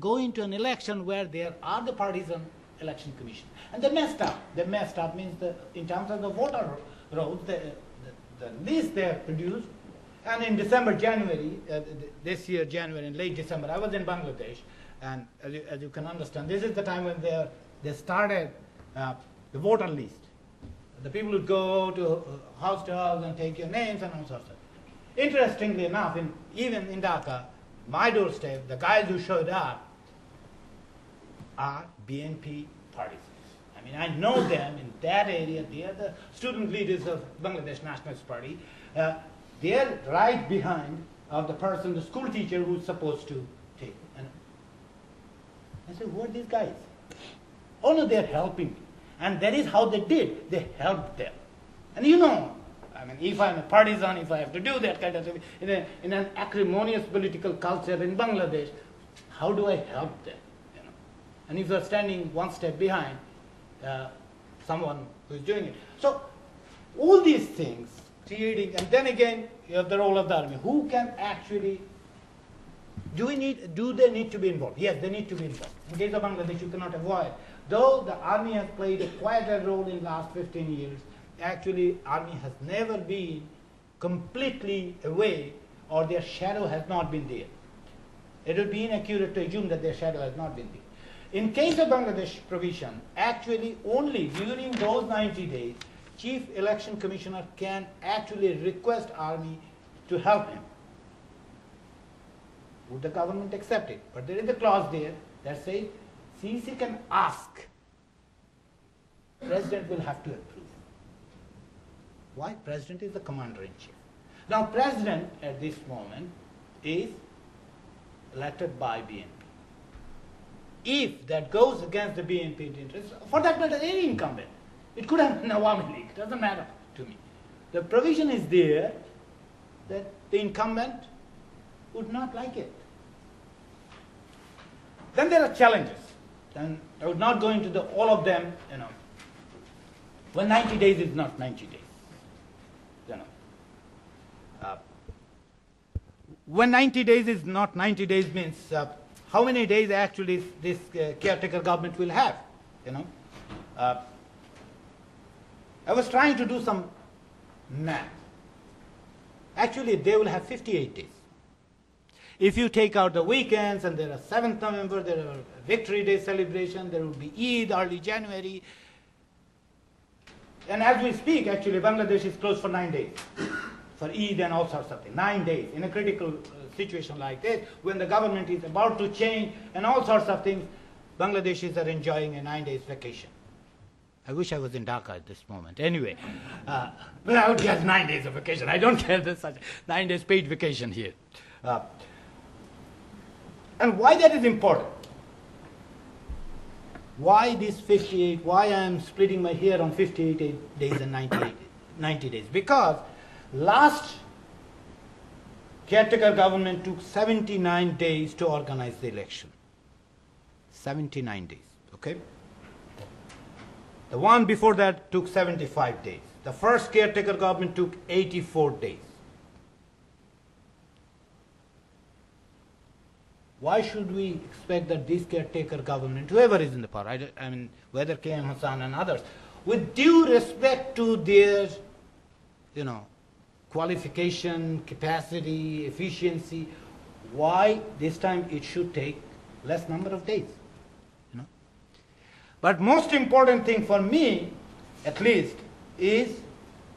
go into an election where there are the partisan Election Commission. And they messed up. They messed up means in terms of the voter rolls, the list they have produced. And in December, January, this year, January, in late December, I was in Bangladesh. And as you can understand, this is the time when they started the voter list. The people would go to house and take your names and all sorts of stuff. Interestingly enough, even in Dhaka, my doorstep, the guys who showed up are BNP partisans. I mean, I know them in that area. They are the student leaders of Bangladesh Nationalist Party. They are right behind of the person, the school teacher who's supposed to take. And I said, who are these guys? Oh no, they're helping me. And that is how they did. They helped them. And you know, I mean, if I'm a partisan, if I have to do that kind of thing, in an acrimonious political culture in Bangladesh, how do I help them? You know? And if you're standing one step behind someone who's doing it. So all these things, creating, and then again, you have the role of the army. Who can actually, do they need to be involved? Yes, they need to be involved. In case of Bangladesh, you cannot avoid. Though the army has played quite a role in the last 15 years, actually army has never been completely away, or their shadow has not been there. It would be inaccurate to assume that their shadow has not been there. In case of Bangladesh provision, actually only during those 90 days, Chief Election Commissioner can actually request army to help him. Would the government accept it? But there is a clause there that says CEC can ask. President will have to approve. Why? President is the commander-in-chief. Now, President at this moment is elected by BNP. If that goes against the BNP interest, for that matter, any incumbent, it could have been Awami League, it doesn't matter to me. The provision is there that the incumbent would not like it. Then there are challenges. And I would not go into all of them, you know. When 90 days is not 90 days. You know. When 90 days is not 90 days means how many days actually this caretaker government will have, you know. I was trying to do some math. Actually, they will have 58 days. If you take out the weekends, and there are 7th November, there are Victory Day celebration, there will be Eid, early January. And as we speak, actually, Bangladesh is closed for 9 days. For Eid and all sorts of things. 9 days. In a critical situation like this, when the government is about to change and all sorts of things, Bangladeshis are enjoying a 9 days vacation. I wish I was in Dhaka at this moment. Anyway, but I would get 9 days of vacation. I don't get such 9 days paid vacation here. And why that is important? Why this 58? Why I am splitting my hair on 58 days and 90 days? Because last caretaker government took 79 days to organize the election. 79 days, okay? The one before that took 75 days. The first caretaker government took 84 days. Why should we expect that this caretaker government, whoever is in the power, I mean, whether K.M. Hassan and others, with due respect to their, you know, qualification, capacity, efficiency, why this time it should take less number of days? You know? But most important thing for me, at least, is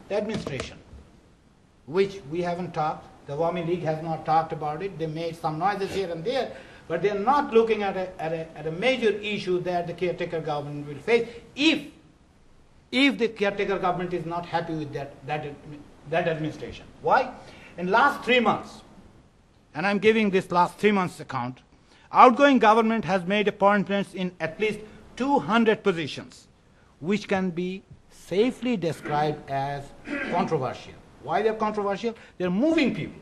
the administration, which we haven't talked. The Awami League has not talked about it. They made some noises here and there, but they are not looking at a major issue that the caretaker government will face if the caretaker government is not happy with that administration. Why? In last 3 months, and I'm giving this last 3 months account, outgoing government has made appointments in at least 200 positions, which can be safely described as controversial. Why they're controversial? They're moving people.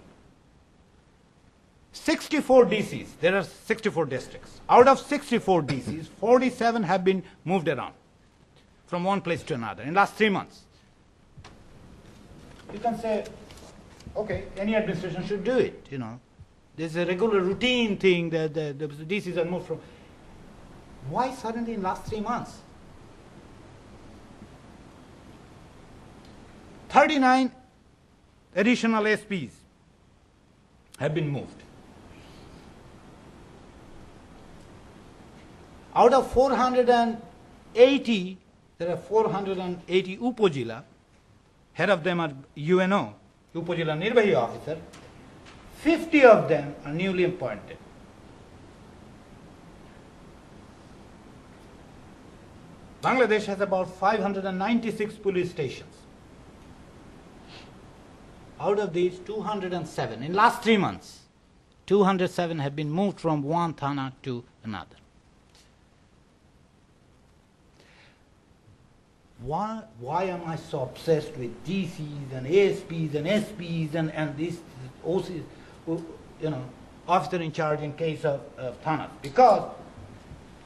64 DCs, there are 64 districts. Out of 64 DCs, 47 have been moved around from one place to another in the last 3 months. You can say, okay, any administration should do it, you know. There's a regular routine thing that the DCs are moved from. Why suddenly in last 3 months? 39 additional SPs have been moved. Out of 480, there are 480 Upojila, head of them are UNO, Upojila Nirvahi officer. 50 of them are newly appointed. Bangladesh has about 596 police stations. Out of these, 207, in last 3 months, 207 have been moved from one thana to another. Why am I so obsessed with DCs and ASPs and SPs and these OCs, officer in charge in case of thanas? Because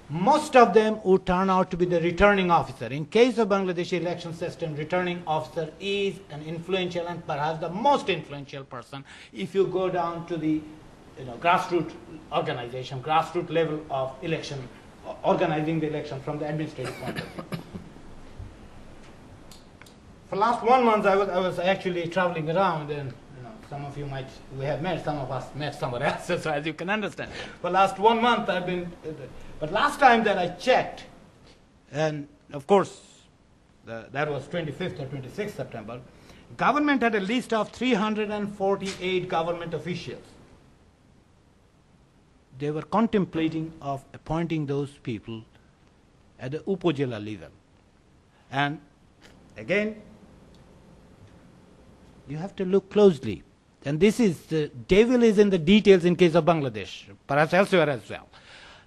most of them would turn out to be the returning officer. In case of Bangladeshi election system, returning officer is an influential and perhaps the most influential person if you go down to the grassroots organization, grassroots level of election, organizing the election from the administrative point of view. For last 1 month, I was actually traveling around, and some of you we have met, some of us met somewhere else, so as you can understand. For last 1 month, I've been, but last time that I checked, and of course, that was 25th or 26th September, government had a list of 348 government officials. They were contemplating of appointing those people at the Upojila level. And again, you have to look closely. And this is, the devil is in the details in case of Bangladesh, perhaps elsewhere as well.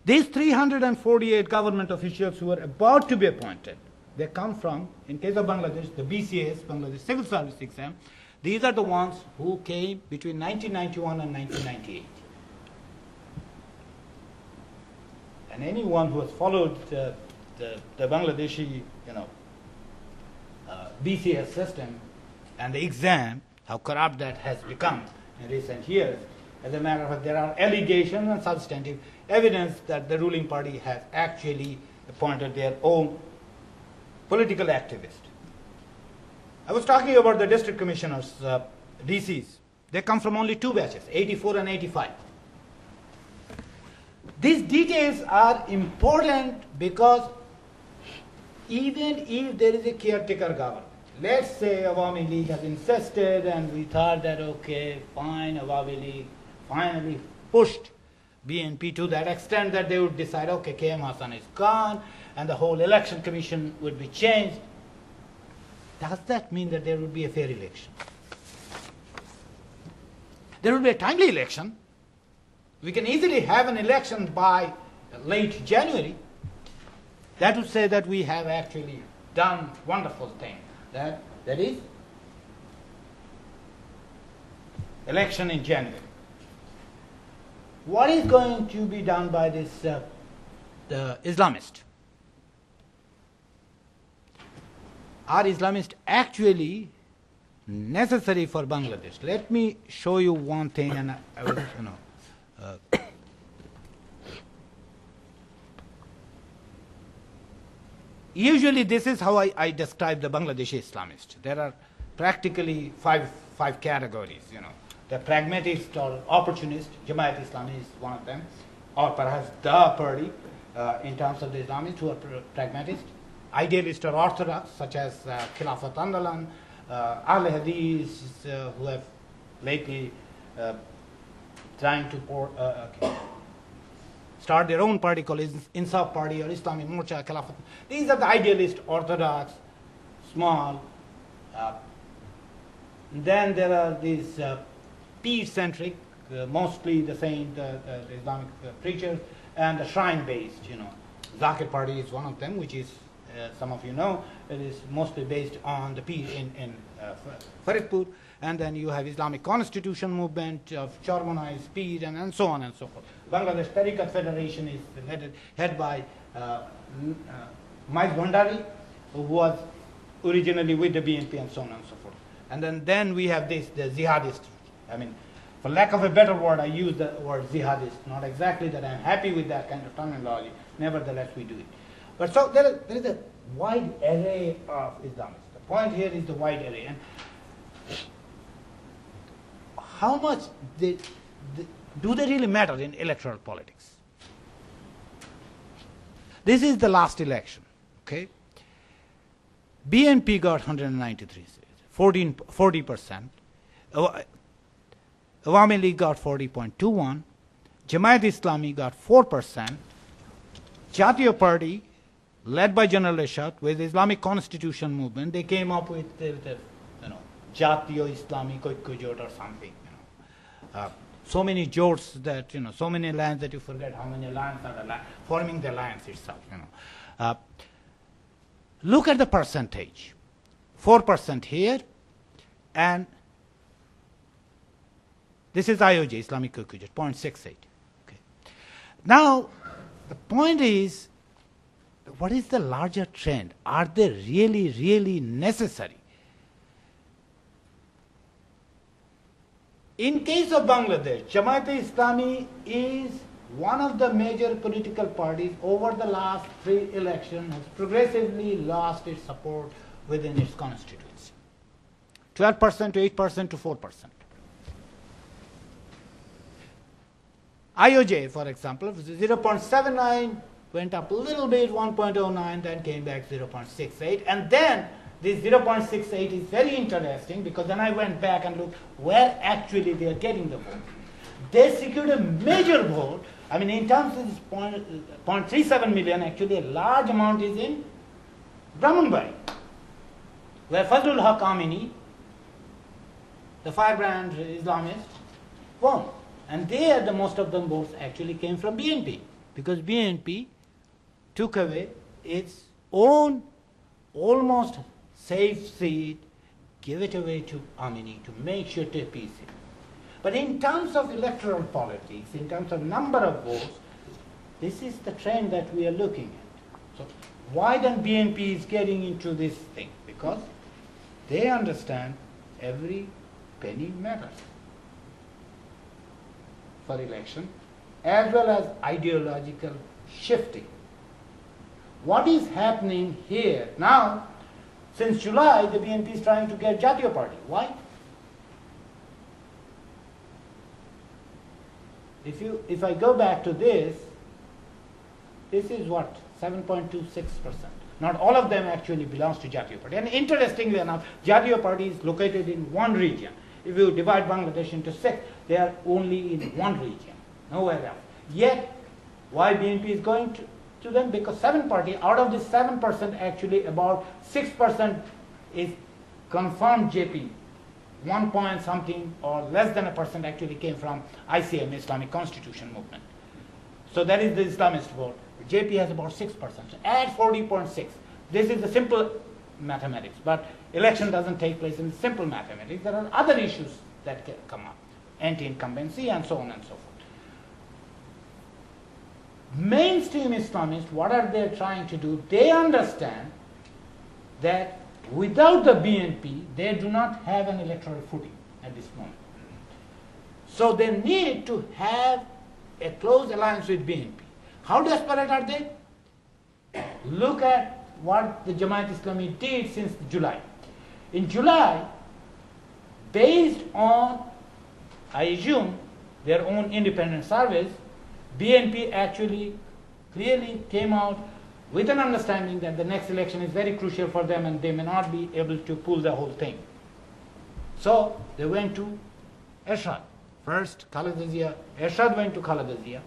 These 348 government officials who are about to be appointed, they come from, in case of Bangladesh, the BCS, Bangladesh Civil Service Exam. These are the ones who came between 1991 and 1998. And anyone who has followed the Bangladeshi, BCS system and the exam, how corrupt that has become in recent years. As a matter of fact, there are allegations and substantive evidence that the ruling party has actually appointed their own political activist. I was talking about the district commissioners, DCs. They come from only 2 batches, 84 and 85. These details are important because even if there is a caretaker government, let's say Awami League has insisted and we thought that, okay, fine, Awami League finally pushed BNP to that extent that they would decide, okay, KM Hassan is gone and the whole election commission would be changed. Does that mean that there would be a fair election? There will be a timely election. We can easily have an election by late January. That would say that we have actually done wonderful thing. That is election in January. What is going to be done by this the Islamist? Are Islamists actually necessary for Bangladesh? Let me show you one thing, and I will, usually this is how I describe the Bangladeshi Islamists. There are practically five categories. The pragmatist or opportunist, Jamaat Islami is one of them, or perhaps the party in terms of the Islamists who are pragmatist. Idealist or orthodox, such as Khilafat Andalan, Ahl Hadith, who have lately trying to start their own party called Insaf Party or Islamic Morcha, Khilafat. These are the idealist, orthodox, small. Then there are these peer-centric, mostly the saint, the Islamic preachers, and the shrine-based. Zakir Party is one of them, which is, some of you know, it is mostly based on the peer in Faridpur. And then you have Islamic Constitution Movement of Chormonais, Peer, and so on and so forth. Bangladesh Tariqat Federation is led by Mike Bhandari, who was originally with the BNP and so on and so forth. And then we have the jihadist, For lack of a better word, I use the word jihadist. Not exactly that I'm happy with that kind of terminology. Nevertheless, we do it. But so there is a wide array of Islamists. The point here is the wide array. And how much do they really matter in electoral politics? This is the last election. Okay. BNP got 193 seats, 40%. Awami League got 40.21. Jamaat Islami got 4%. Jatiya Party, led by General Rashad, with the Islamic Constitution movement, they came up with the Jatiya Islami Kujot or something. So many jorts that, so many lines that you forget how many lines are forming the alliance itself. Look at the percentage. 4% here, and this is IOJ, Islamic Kujot, 0.68. Okay. Now, the point is, what is the larger trend? Are they really, really necessary? In case of Bangladesh, Jamaat-e-Islami is one of the major political parties over the last 3 elections has progressively lost its support within its constituency. 12% to 8% to 4%. IOJ, for example, 0.79 went up a little bit, 1.09, then came back 0.68. And then this 0.68 is very interesting because then I went back and looked where actually they are getting the vote. They secured a major vote. I mean, in terms of this 0.37 million, actually a large amount is in Brahmanbari, where Fazlul Haq Amini, the firebrand Islamist, won. And there the most of them votes actually came from BNP, because BNP took away its own almost safe seat, give it away to Amini to make sure to appease him. But in terms of electoral politics, in terms of number of votes, this is the trend that we are looking at. So why then BNP is getting into this thing? Because they understand every penny matters for election, as well as ideological shifting. What is happening here now? Since July, the BNP is trying to get Jatiya Party. Why? If I go back to this is what? 7.26%. Not all of them actually belongs to Jatiya Party. And interestingly enough, Jatiya Party is located in one region. If you divide Bangladesh into 6, they are only in one region, nowhere else. Yet, why BNP is going to them? Because 7 party, out of this 7%, actually about 6% is confirmed JP. 1 point something or less than a percent actually came from ICM, Islamic Constitution movement. So that is the Islamist vote. JP has about 6%. So add 40.6. This is the simple mathematics. But election doesn't take place in simple mathematics. There are other issues that can come up. Anti-incumbency and so on and so forth. Mainstream Islamists, what are they trying to do? They understand that without the BNP, they do not have an electoral footing at this moment. So they need to have a close alliance with BNP. How desperate are they? Look at what the Jamaat Islami did since July. In July, based on, I assume, their own independent surveys, BNP actually clearly came out with an understanding that the next election is very crucial for them and they may not be able to pull the whole thing. So they went to Ershad. First, Khaleda Zia. Ershad went to Khaleda Zia,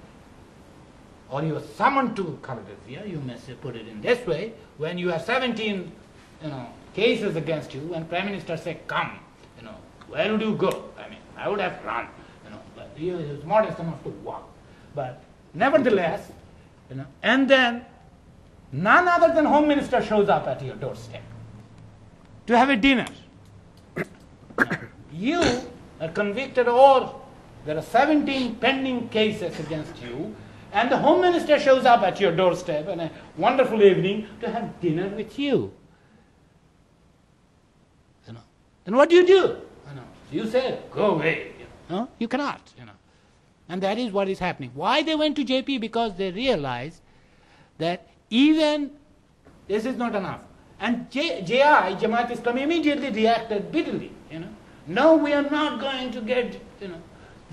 or he was summoned to Khaleda Zia, you may say, put it in this way. When you have 17 cases against you and Prime Minister said, come, where would you go? I mean, I would have run, but he was modest enough to walk. But nevertheless, and then none other than Home Minister shows up at your doorstep to have a dinner. You are convicted, or there are 17 pending cases against you, and the Home Minister shows up at your doorstep on a wonderful evening to have dinner with you. Then what do? You say, go away. No, you cannot. And that is what is happening. Why they went to JP? Because they realized that even this is not enough. And JI, Jamaat Islami, immediately reacted bitterly. No, we are not going to get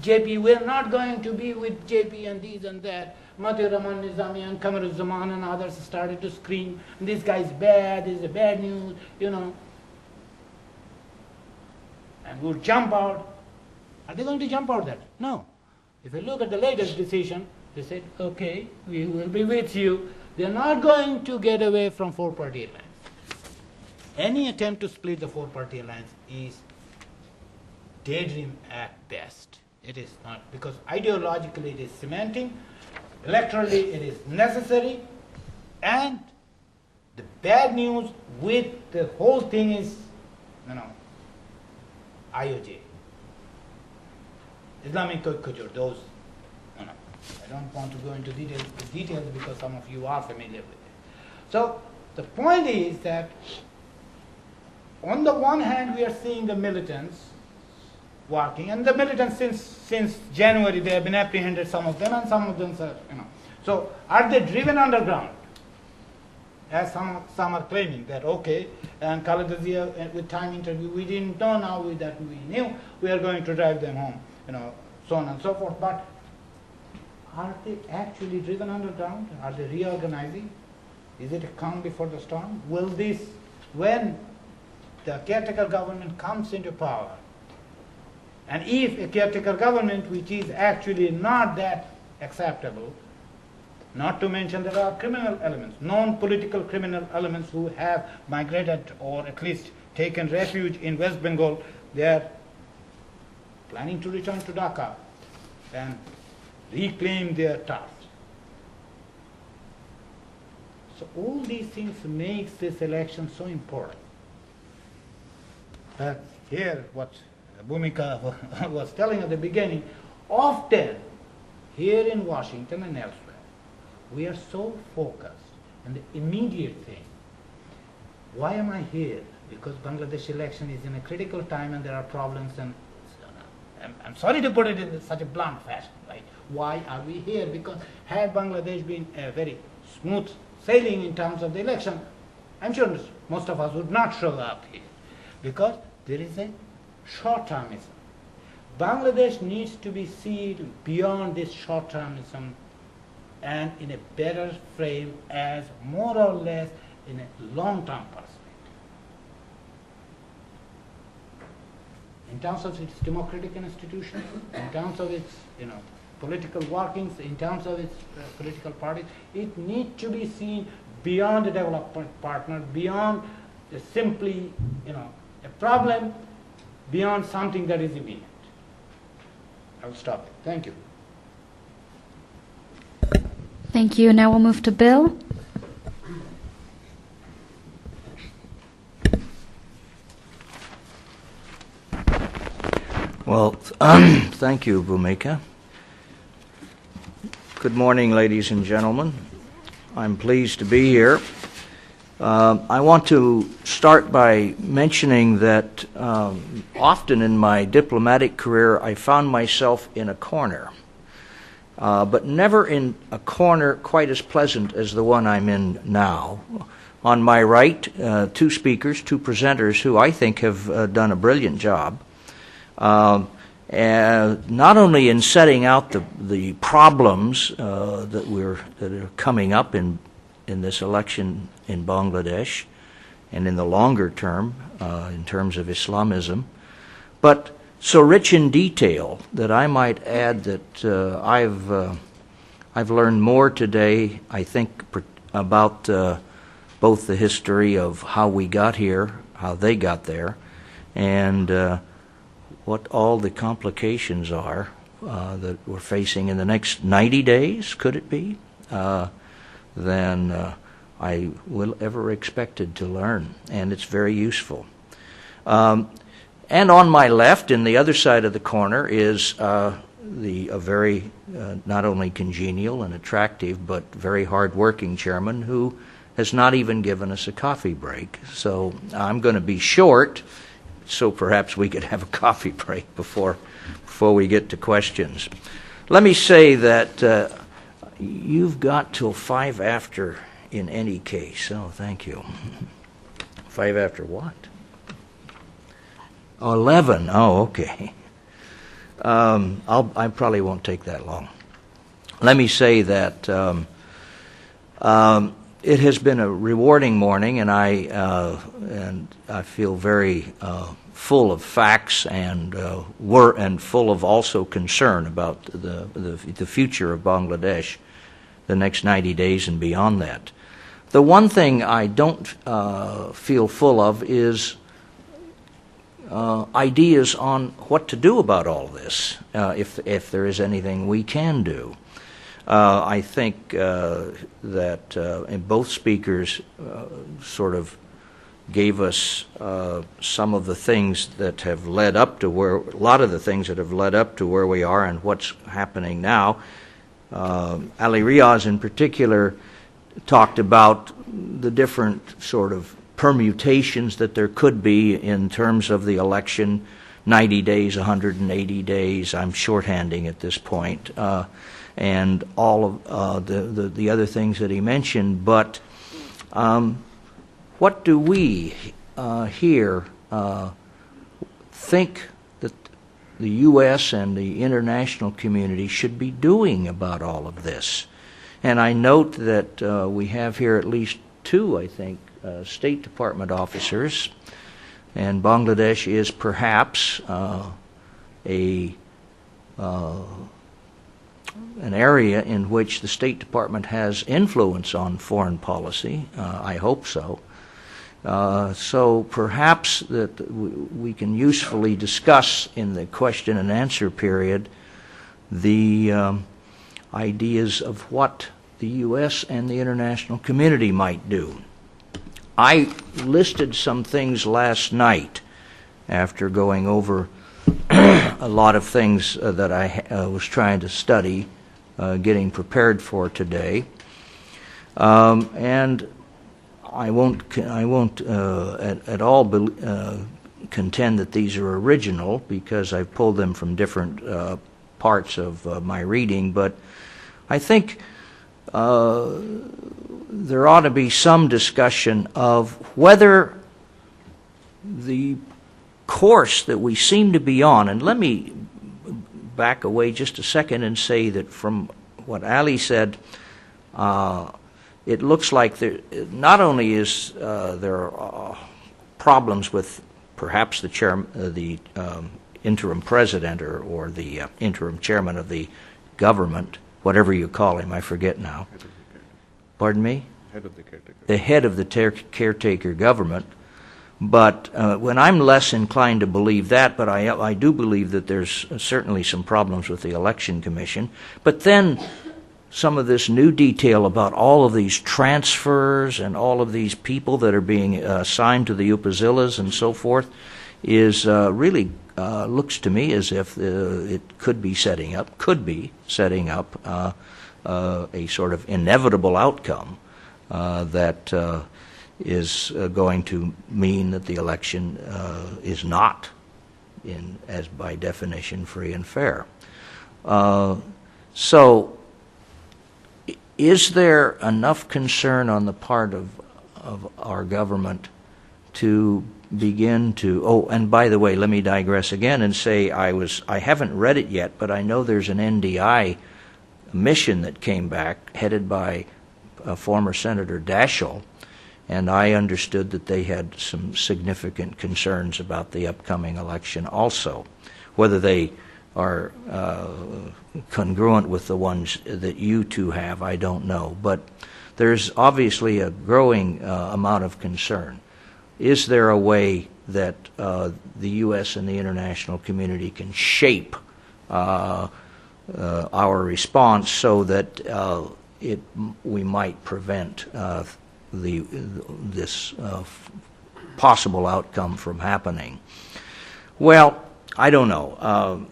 JP. We are not going to be with JP and these and that. Mati Rahman Nizami and Qamar Zaman and others started to scream, this guy is bad, this is a bad news, And we'll jump out. Are they going to jump out there? No. If you look at the latest decision, they said, okay, we will be with you. They're not going to get away from four-party alliance. Any attempt to split the four-party alliance is daydream at best. It is not, because ideologically it is cementing, electorally it is necessary, and the bad news with the whole thing is, IOJ. Islamic culture, those, I don't want to go into details because some of you are familiar with it. So the point is that on the one hand we are seeing the militants working, and the militants since January they have been apprehended, some of them, and some of them are, So are they driven underground? As some are claiming that, okay, and Khaled Zia with Time interview, we didn't know, now that we knew, we are going to drive them home, so on and so forth. But are they actually driven underground? Are they reorganizing? Is it a calm before the storm? Will this, when the caretaker government comes into power, and if a caretaker government which is actually not that acceptable, not to mention there are criminal elements, non-political criminal elements who have migrated or at least taken refuge in West Bengal, they are planning to return to Dhaka and reclaim their turf. So all these things makes this election so important. But here, what Bhumika was telling at the beginning, often here in Washington and elsewhere, we are so focused on the immediate thing. Why am I here? Because Bangladesh election is in a critical time and there are problems, and I'm sorry to put it in such a blunt fashion, right? Why are we here? Because had Bangladesh been a very smooth sailing in terms of the election, I'm sure most of us would not show up here, because there is a short-termism. Bangladesh needs to be seen beyond this short-termism and in a better frame as more or less in a long-term perspective. In terms of its democratic institutions, in terms of its political workings, in terms of its political parties, it needs to be seen beyond a development partner, beyond simply a problem, beyond something that is immediate. I'll stop it. Thank you. Thank you. Now we'll move to Bill. Well, thank you, Bhumika. Good morning, ladies and gentlemen. I'm pleased to be here. I want to start by mentioning that often in my diplomatic career I found myself in a corner, but never in a corner quite as pleasant as the one I'm in now. On my right, two speakers, two presenters who I think have done a brilliant job. And not only in setting out the problems that are coming up in this election in Bangladesh and in the longer term in terms of Islamism, but so rich in detail that I might add that I've learned more today, I think, about both the history of how we got here, how they got there, and what all the complications are that we're facing in the next 90 days, could it be, than I will ever expected to learn, and it's very useful. And on my left, in the other side of the corner, is a very not only congenial and attractive, but very hard-working chairman who has not even given us a coffee break. So I'm going to be short. so perhaps we could have a coffee break before we get to questions. Let me say that you've got till 5 after in any case. Oh, thank you. 5 after what? Oh, 11. Oh, okay. I probably won't take that long. Let me say that it has been a rewarding morning, and I feel very full of facts and full of also concern about the future of Bangladesh, the next 90 days and beyond that. The one thing I don't feel full of is ideas on what to do about all this, if there is anything we can do. I think that both speakers sort of gave us some of the things that have led up to a lot of the things that have led up to where we are and what's happening now. Ali Riaz in particular talked about the different sort of permutations that there could be in terms of the election, 90 days, 180 days. I'm shorthanding at this point, and all of the other things that he mentioned. But what do we here think that the U.S. and the international community should be doing about all of this? And I note that we have here at least 2, I think, State Department officers, and Bangladesh is perhaps an area in which the State Department has influence on foreign policy. I hope so. So perhaps that we can usefully discuss in the question and answer period the ideas of what the U.S. and the international community might do. I listed some things last night after going over a lot of things that I was trying to study, getting prepared for today, and I won't at all contend that these are original because I've pulled them from different parts of my reading, but I think there ought to be some discussion of whether the course that we seem to be on, and let me back away just a second and say that from what Ali said, it looks like not only is there are problems with perhaps the interim president or the interim chairman of the government, whatever you call him, I forget now. Pardon me? Head of the caretaker. The head of the caretaker government. But when I'm less inclined to believe that, but I do believe that there's certainly some problems with the Election Commission. But then some of this new detail about all of these transfers and all of these people that are being assigned to the upazilas and so forth is really looks to me as if it could be setting up a sort of inevitable outcome that is going to mean that the election is not, as by definition, free and fair. So, is there enough concern on the part of our government to begin to? Oh, and by the way, let me digress again and say I haven't read it yet, but I know there's an NDI mission that came back headed by former Senator Daschle, and I understood that they had some significant concerns about the upcoming election also. Whether they are congruent with the ones that you two have, I don't know. But there's obviously a growing amount of concern. Is there a way that the U.S. and the international community can shape our response so that we might prevent this possible outcome from happening? Well, I don't know.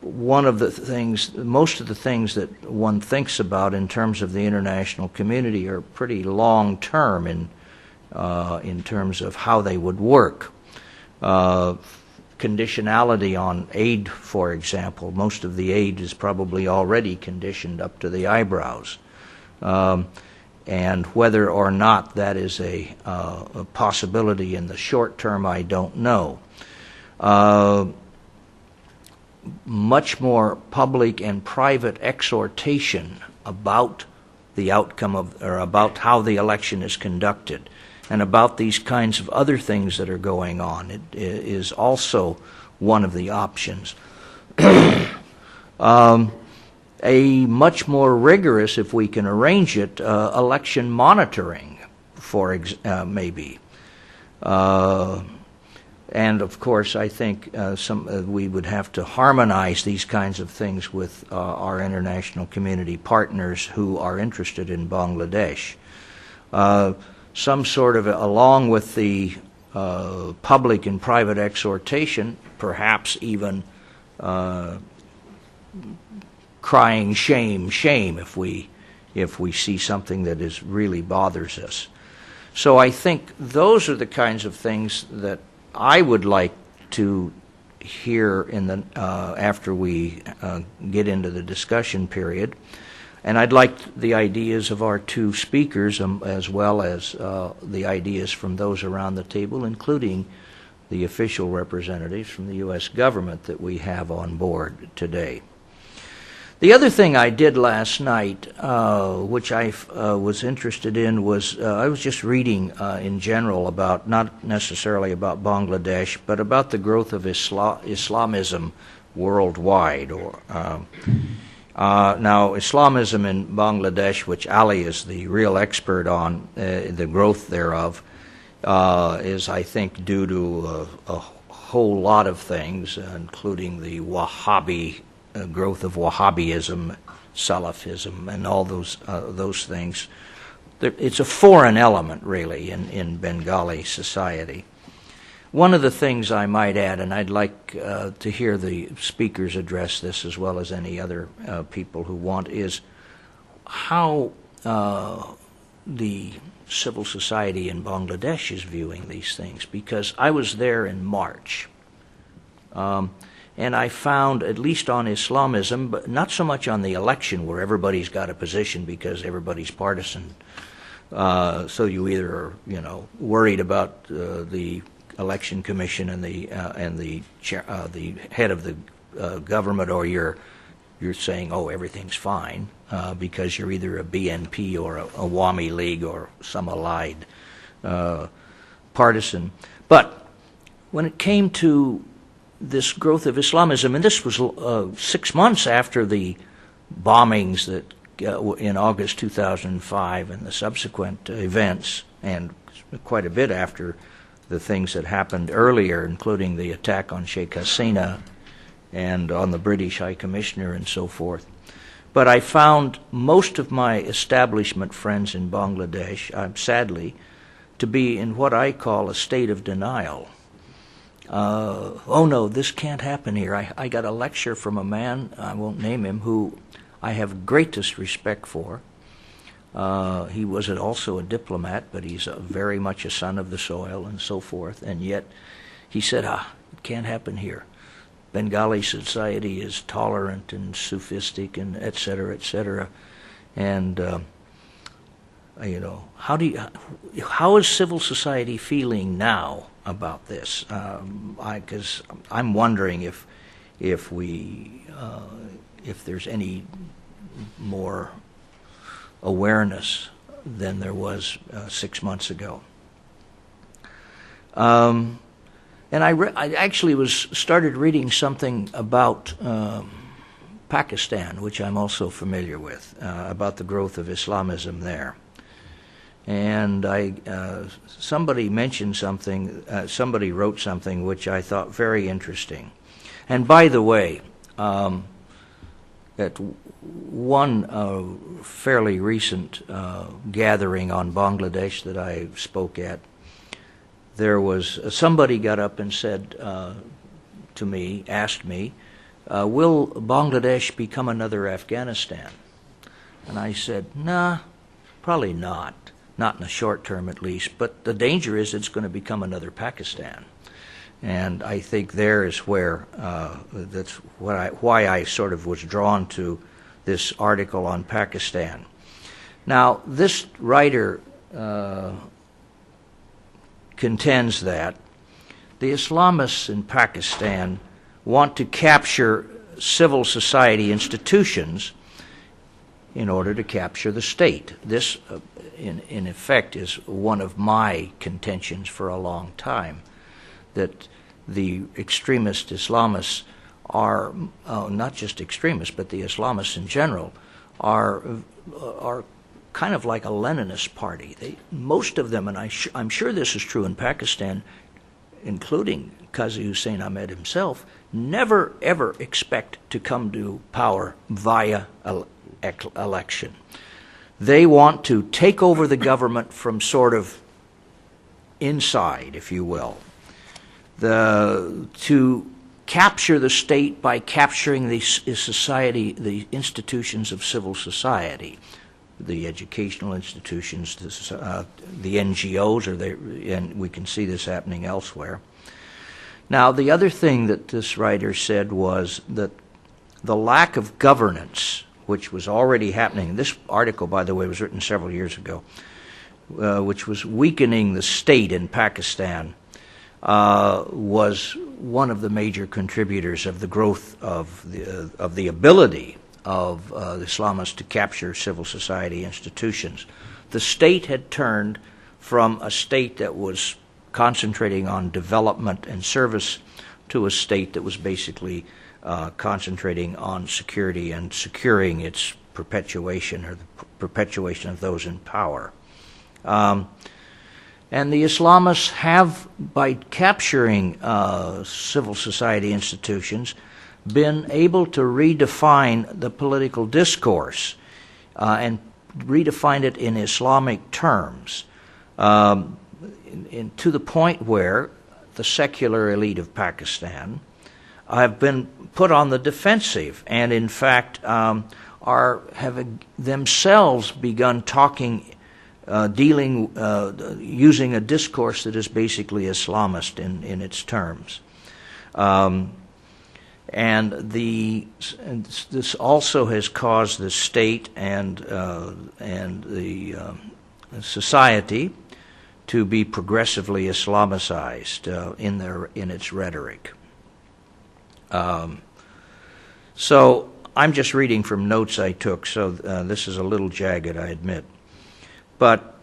One of the things, most of the things that one thinks about in terms of the international community are pretty long term in terms of how they would work. conditionality on aid, for example. Most of the aid is probably already conditioned up to the eyebrows. And whether or not that is a possibility in the short term, I don't know. Much more public and private exhortation about the outcome of, or about how the election is conducted, and about these kinds of other things that are going on. It is also one of the options. A much more rigorous, if we can arrange it, election monitoring, maybe. And of course, I think we would have to harmonize these kinds of things with our international community partners who are interested in Bangladesh. Some sort of, along with the public and private exhortation, perhaps even crying shame, shame, if we see something that really bothers us. So I think those are the kinds of things that I would like to hear in the after we get into the discussion period. And I'd like the ideas of our two speakers, as well as the ideas from those around the table, including the official representatives from the U.S. government that we have on board today. The other thing I did last night, which I was interested in, was I was just reading in general about, not necessarily about Bangladesh, but about the growth of Islamism worldwide. Now, Islamism in Bangladesh, which Ali is the real expert on, the growth thereof, is, I think, due to a whole lot of things, including the Wahhabi growth of Wahhabism, Salafism, and all those things. It's a foreign element, really, in Bengali society. One of the things I might add, and I'd like to hear the speakers address this as well as any other people who want, is how the civil society in Bangladesh is viewing these things. Because I was there in March, and I found, at least on Islamism, but not so much on the election where everybody's got a position because everybody's partisan. So you either are, worried about the election commission and the head of the government, or you're saying, oh, everything's fine, because you're either a BNP or a Awami League or some allied partisan. But when it came to this growth of Islamism, and this was 6 months after the bombings that in August 2005 and the subsequent events, and quite a bit after the things that happened earlier, including the attack on Sheikh Hasina and on the British High Commissioner and so forth. But I found most of my establishment friends in Bangladesh, sadly, to be in what I call a state of denial. Oh no, this can't happen here. I got a lecture from a man, I won't name him, who I have greatest respect for. He was also a diplomat, but he's very much a son of the soil and so forth. And yet he said, it can't happen here. Bengali society is tolerant and sophistic and et cetera, et cetera. And, how is civil society feeling now about this? Because I'm wondering if there's any more awareness than there was 6 months ago. And I actually started reading something about Pakistan, which I'm also familiar with, about the growth of Islamism there. And somebody mentioned something, somebody wrote something which I thought very interesting. And by the way, at one fairly recent gathering on Bangladesh that I spoke at, there was somebody got up and said to me, asked me, will Bangladesh become another Afghanistan? And I said, nah, probably not in the short term at least, but the danger is it's going to become another Pakistan. And I think there is where that's why I sort of was drawn to this article on Pakistan. Now, this writer contends that the Islamists in Pakistan want to capture civil society institutions in order to capture the state. This, in effect, is one of my contentions for a long time, that the extremist Islamists are, not just extremists, but the Islamists in general, are kind of like a Leninist party. Most of them, and I'm sure this is true in Pakistan, including Qazi Hussein Ahmed himself, never ever expect to come to power via election. They want to take over the government from sort of inside, if you will, to capture the state by capturing the society, the institutions of civil society, the educational institutions, the NGOs, and we can see this happening elsewhere. Now, the other thing that this writer said was that the lack of governance, which was already happening, this article, by the way, was written several years ago, which was weakening the state in Pakistan, was one of the major contributors of the growth of the ability of the Islamists to capture civil society institutions. The state had turned from a state that was concentrating on development and service to a state that was basically concentrating on security and securing its perpetuation, or the perpetuation of those in power. And the Islamists have, by capturing civil society institutions, been able to redefine the political discourse and redefine it in Islamic terms, to the point where the secular elite of Pakistan have been put on the defensive, and in fact have themselves begun talking, using a discourse that is basically Islamist in its terms. And this also has caused the state and the society to be progressively Islamicized in its rhetoric. So I'm just reading from notes I took, so this is a little jagged, I admit. But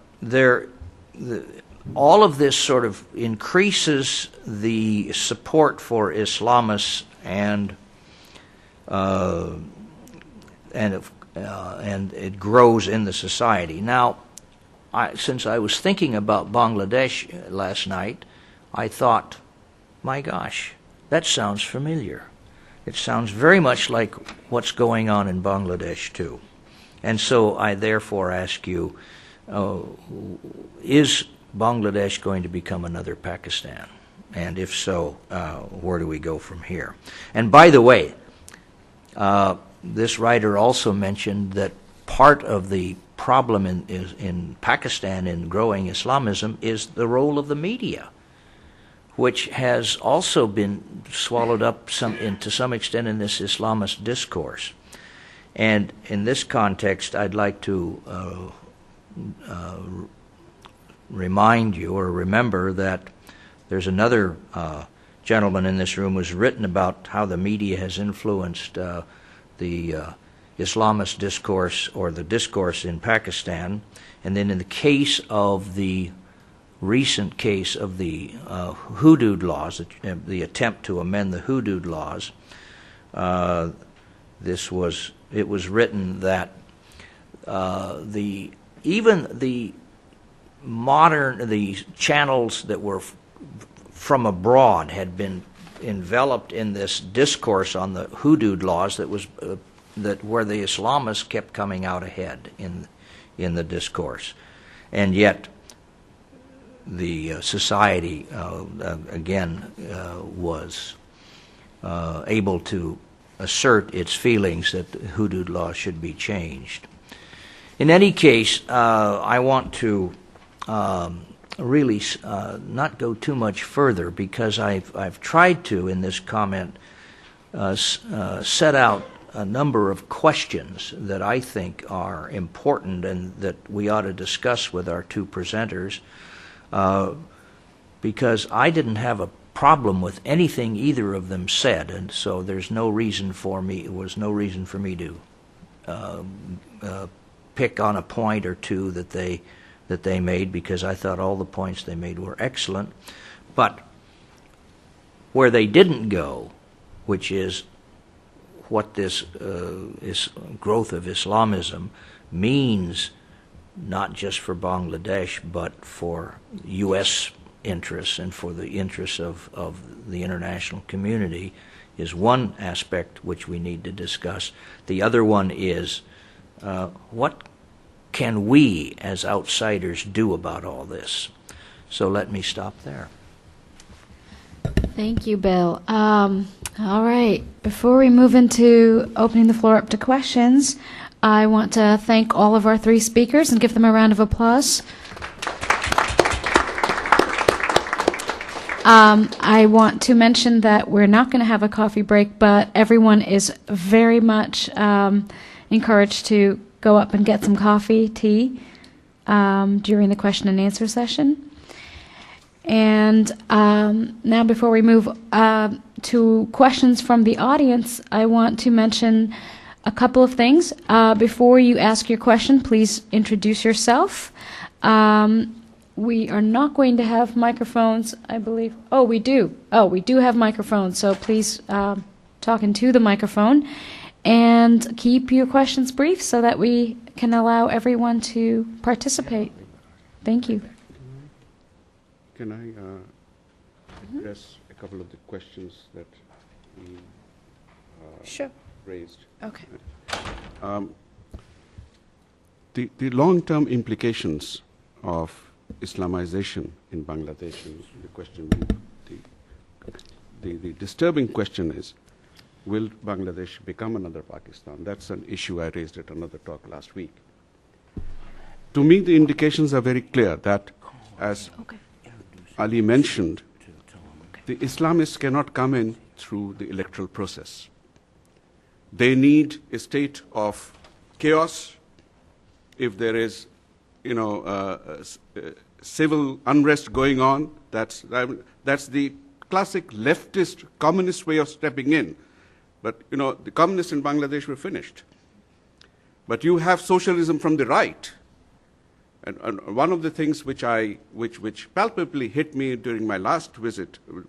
all of this sort of increases the support for Islamists and it grows in the society. Now, since I was thinking about Bangladesh last night, I thought, my gosh, that sounds familiar. It sounds very much like what's going on in Bangladesh too. And so I therefore ask you, is Bangladesh going to become another Pakistan? And if so, where do we go from here? And by the way, this writer also mentioned that part of the problem in Pakistan in growing Islamism is the role of the media, which has also been swallowed up to some extent in this Islamist discourse. And in this context, I'd like to remind you or remember that there's another gentleman in this room who's written about how the media has influenced the Islamist discourse or the discourse in Pakistan. And then in the case of the recent case of the Hudud laws, the attempt to amend the Hudud laws, it was written that even the channels that were from abroad had been enveloped in this discourse on the Hudud laws where the Islamists kept coming out ahead in the discourse, and yet the society again was able to assert its feelings that the Hudud law should be changed. In any case, I want to really not go too much further, because I've tried to, in this comment, set out a number of questions that I think are important and that we ought to discuss with our two presenters, because I didn't have a problem with anything either of them said, and so there's no reason for me. It was no reason for me to pick on a point or two that they made, because I thought all the points they made were excellent. But where they didn't go, which is what this growth of Islamism means, not just for Bangladesh, but for U.S. interests and for the interests of the international community, is one aspect which we need to discuss. The other one is what can we as outsiders do about all this? So let me stop there. Thank you, Bill. All right. Before we move into opening the floor up to questions, I want to thank all of our three speakers and give them a round of applause. I want to mention that we're not going to have a coffee break, but everyone is very much encouraged to go up and get some coffee, tea, during the question and answer session. And now, before we move to questions from the audience, I want to mention a couple of things. Before you ask your question, please introduce yourself. We are not going to have microphones, I believe. Oh, we do. Oh, we do have microphones, so please talk into the microphone. And keep your questions brief so that we can allow everyone to participate. Thank you. Can I address a couple of the questions that we Sure. raised? Okay. The long-term implications of Islamization in Bangladesh, and the question, the disturbing question is, will Bangladesh become another Pakistan? That's an issue I raised at another talk last week. To me, the indications are very clear that, as Ali mentioned, the Islamists cannot come in through the electoral process. They need a state of chaos. If there is, civil unrest going on, that's the classic leftist communist way of stepping in. But the communists in Bangladesh were finished. But you have socialism from the right. And one of the things which palpably hit me during my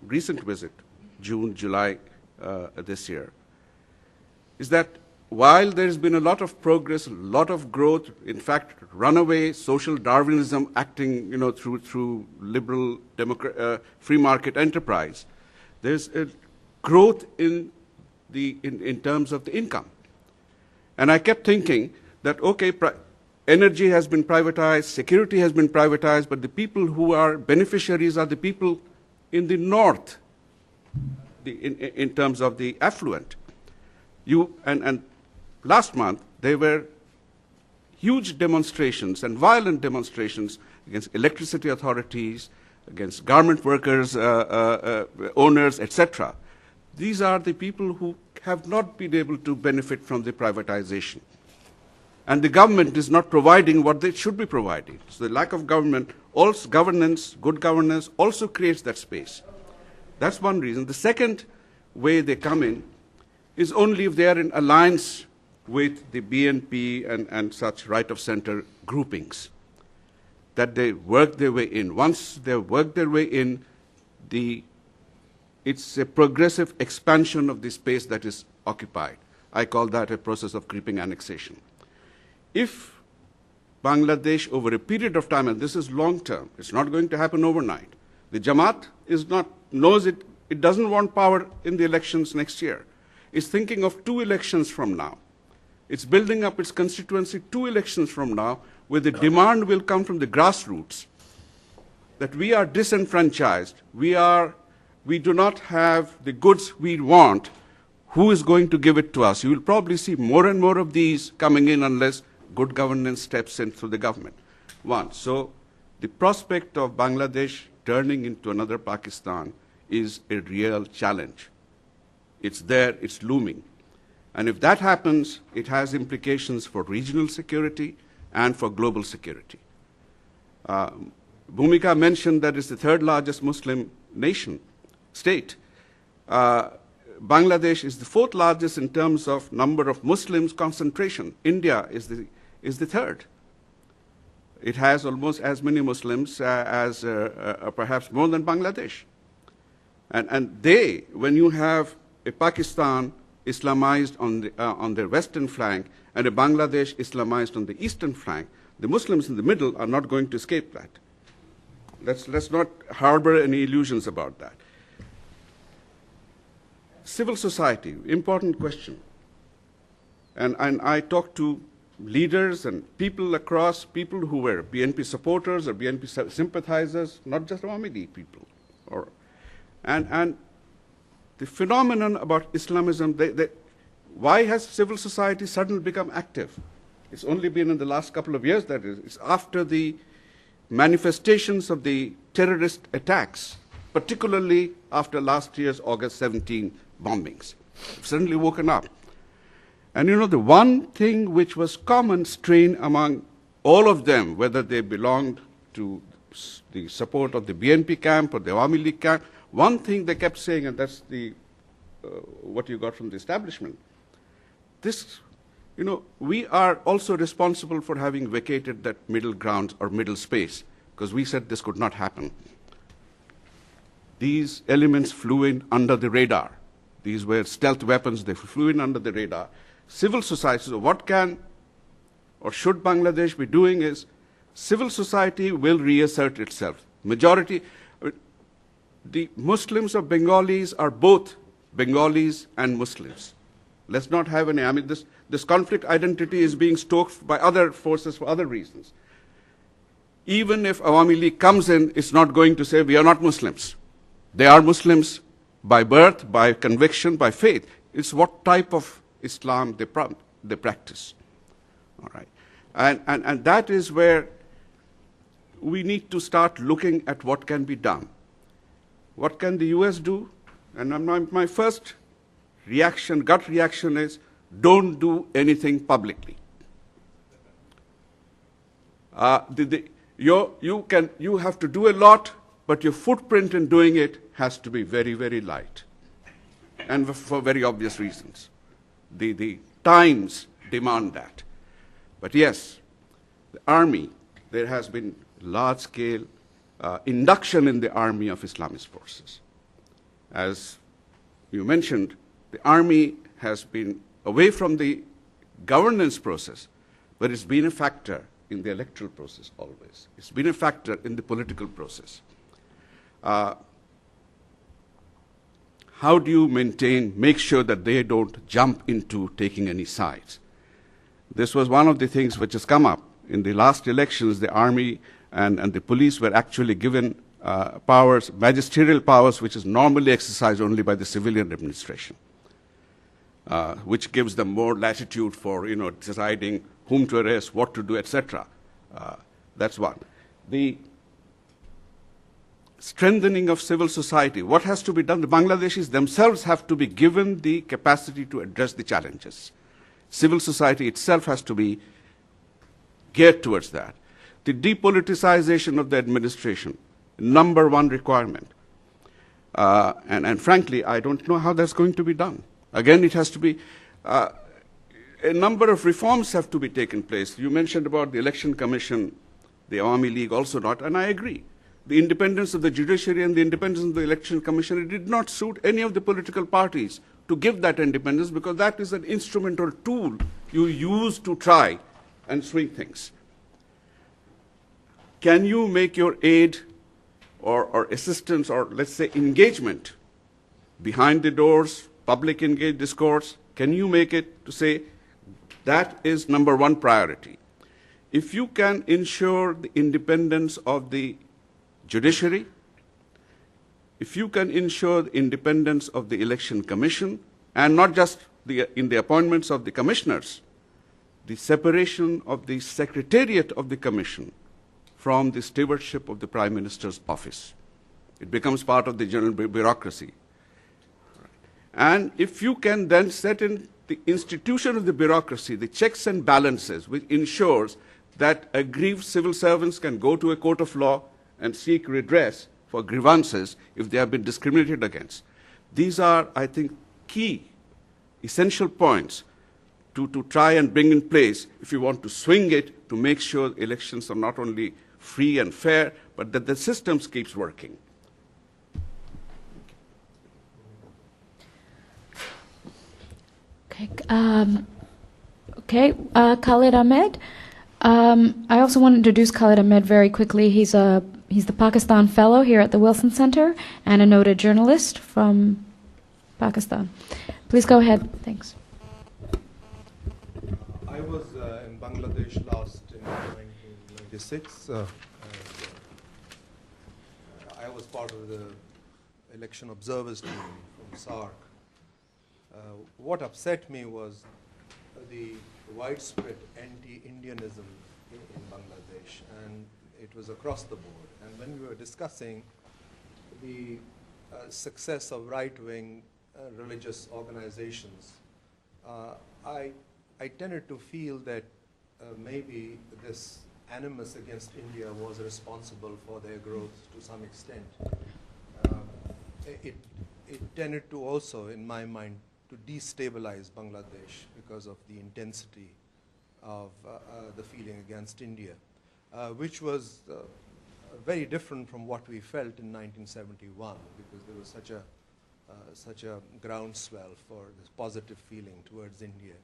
recent visit, June, July this year, is that while there's been a lot of progress, a lot of growth, in fact, runaway social Darwinism acting, through liberal free market enterprise, there's a growth in terms of the income. And I kept thinking that, okay, energy has been privatized, security has been privatized, but the people who are beneficiaries are the people in the north, in terms of the affluent. And last month, there were huge demonstrations and violent demonstrations against electricity authorities, against garment workers, owners, etc. These are the people who have not been able to benefit from the privatization. And the government is not providing what they should be providing. So the lack of governance, good governance, also creates that space. That's one reason. The second way they come in is only if they are in alliance with the BNP and such right-of-center groupings, that they work their way in. Once they work their way in, it's a progressive expansion of the space that is occupied. I call that a process of creeping annexation. If Bangladesh, over a period of time, and this is long-term, it's not going to happen overnight. The Jamaat knows it doesn't want power in the elections next year. It's thinking of 2 elections from now. It's building up its constituency 2 elections from now, where the demand will come from the grassroots, that we are disenfranchised, we do not have the goods we want. Who is going to give it to us? You will probably see more and more of these coming in unless good governance steps in through the government. One, so the prospect of Bangladesh turning into another Pakistan is a real challenge. It's there, it's looming. And if that happens, it has implications for regional security and for global security. Bhumika mentioned that it's the third largest Muslim state. Bangladesh is the fourth largest in terms of number of Muslims concentration. India is the third. It has almost as many Muslims as perhaps more than Bangladesh. And when you have a Pakistan Islamized on their western flank and a Bangladesh Islamized on the eastern flank, the Muslims in the middle are not going to escape that. Let's not harbor any illusions about that. Civil society, important question. And I talked to leaders and people who were BNP supporters or BNP sympathizers, not just Awami League people. And the phenomenon about Islamism, why has civil society suddenly become active? It's only been in the last couple of years that it's after the manifestations of the terrorist attacks, particularly after last year's August 17 bombings. It's suddenly woken up. And you know, the one thing which was common strain among all of them, whether they belonged to the support of the BNP camp or the Awami League camp, one thing they kept saying, and that's what you got from the establishment, we are also responsible for having vacated that middle ground or middle space, because we said this could not happen. These elements flew in under the radar. These were stealth weapons, they flew in under the radar. Civil society, so what can or should Bangladesh be doing is, civil society will reassert itself. Majority, the Muslims or Bengalis are both Bengalis and Muslims. Let's not have any, this conflict identity is being stoked by other forces for other reasons. Even if Awami League comes in, it's not going to say we are not Muslims. They are Muslims by birth, by conviction, by faith. It's what type of Islam they practice. All right. And that is where we need to start looking at what can be done. What can the US do? And my first reaction, gut reaction is, don't do anything publicly. You have to do a lot, but your footprint in doing it has to be very, very light. And for very obvious reasons. The times demand that. But yes, the army, there has been large-scale induction in the army of Islamist forces. As you mentioned, the army has been away from the governance process, but it's been a factor in the electoral process always. It's been a factor in the political process. How do you make sure that they don't jump into taking any sides? This was one of the things which has come up. In the last elections, the army and the police were actually given powers, magisterial powers, which is normally exercised only by the civilian administration, which gives them more latitude for deciding whom to arrest, what to do, etc. That's one. The strengthening of civil society. What has to be done? The Bangladeshis themselves have to be given the capacity to address the challenges. Civil society itself has to be geared towards that. The depoliticization of the administration, number one requirement. And frankly, I don't know how that's going to be done. Again, it has to be, a number of reforms have to be taken place. You mentioned about the Election Commission, the Awami League also not, and I agree. The independence of the judiciary and the independence of the Election Commission, it did not suit any of the political parties to give that independence, because that is an instrumental tool you use to try and swing things. Can you make your aid or assistance or, let's say, engagement behind the doors, public engaged discourse, can you make it to say that is number one priority? If you can ensure the independence of the judiciary, if you can ensure the independence of the Election Commission, and not just in the appointments of the commissioners, the separation of the secretariat of the commission from the stewardship of the Prime Minister's office. It becomes part of the general bureaucracy. And if you can then set in the institution of the bureaucracy, the checks and balances, which ensures that aggrieved civil servants can go to a court of law and seek redress for grievances if they have been discriminated against. These are, I think, key, essential points to try and bring in place if you want to swing it to make sure elections are not only free and fair, but that the systems keeps working. Okay, Khalid Ahmed. I also want to introduce Khalid Ahmed very quickly. He's the Pakistan Fellow here at the Wilson Center and a noted journalist from Pakistan. Please go ahead. Thanks. I was in Bangladesh last in 1996. I was part of the election observers team from SARC. What upset me was the widespread anti-Indianism in Bangladesh, and it was across the board. And when we were discussing the success of right-wing religious organizations, I tended to feel that maybe this animus against India was responsible for their growth to some extent. It tended to also, in my mind, to destabilize Bangladesh because of the intensity of the feeling against India, which was very different from what we felt in 1971, because there was such a groundswell for this positive feeling towards India.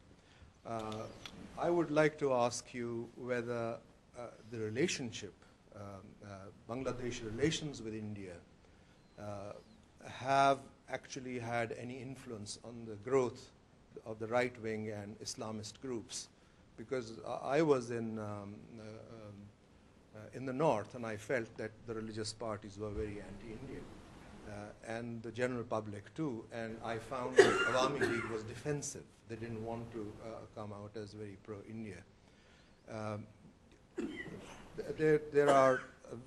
I would like to ask you whether the relationship, Bangladesh relations with India, have actually had any influence on the growth of the right-wing and Islamist groups. Because I was in the north, and I felt that the religious parties were very anti-Indian, and the general public too, and I found that Awami League was defensive. They didn't want to come out as very pro-India. There are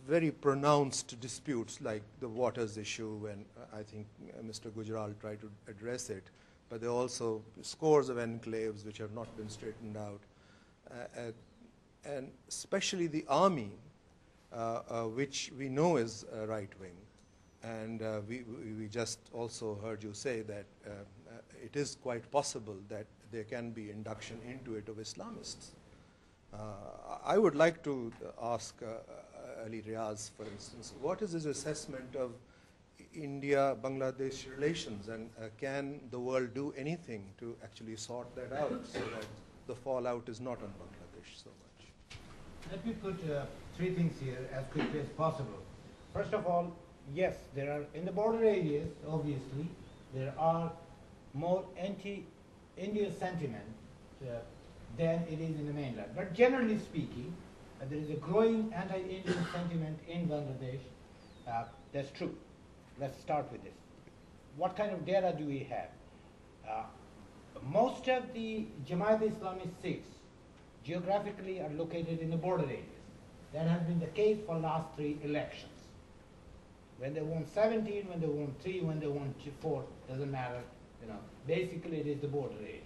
very pronounced disputes like the waters issue, and I think Mr. Gujral tried to address it, but there are also scores of enclaves which have not been straightened out. And especially the army, which we know is right-wing. And we just also heard you say that it is quite possible that there can be induction into it of Islamists. I would like to ask Ali Riaz, for instance, what is his assessment of India-Bangladesh relations, and can the world do anything to actually sort that out so that the fallout is not on Bangladesh so much? Let me put three things here as quickly as possible. First of all, yes, there are, in the border areas, obviously, there are more anti-India sentiment than it is in the mainland. But generally speaking, there is a growing anti-Indian sentiment in Bangladesh. That's true. Let's start with this. What kind of data do we have? Most of the Jamaat Islami Sikhs geographically are located in the border areas. That has been the case for last 3 elections. When they won 17, when they won 3, when they won 4, doesn't matter. Basically it is the border areas.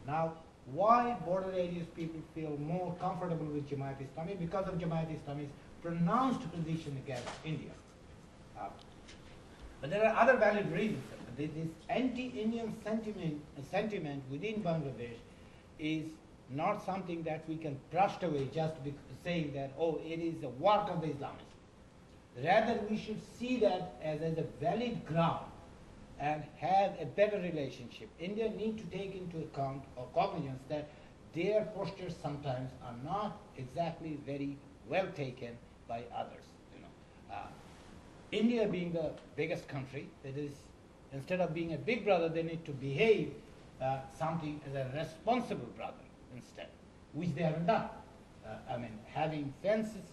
Now, why border areas people feel more comfortable with Jamaat Islami? Because of Jamaat Islami's pronounced position against India. But there are other valid reasons. This anti-Indian sentiment within Bangladesh is not something that we can brush away just saying that, oh, it is the work of the Islamists. Rather, we should see that as a valid ground and have a better relationship. India needs to take into account or cognizance that their postures sometimes are not exactly very well taken by others. India being the biggest country, that is, instead of being a big brother, they need to behave something as a responsible brother instead, which they haven't done. Having fences,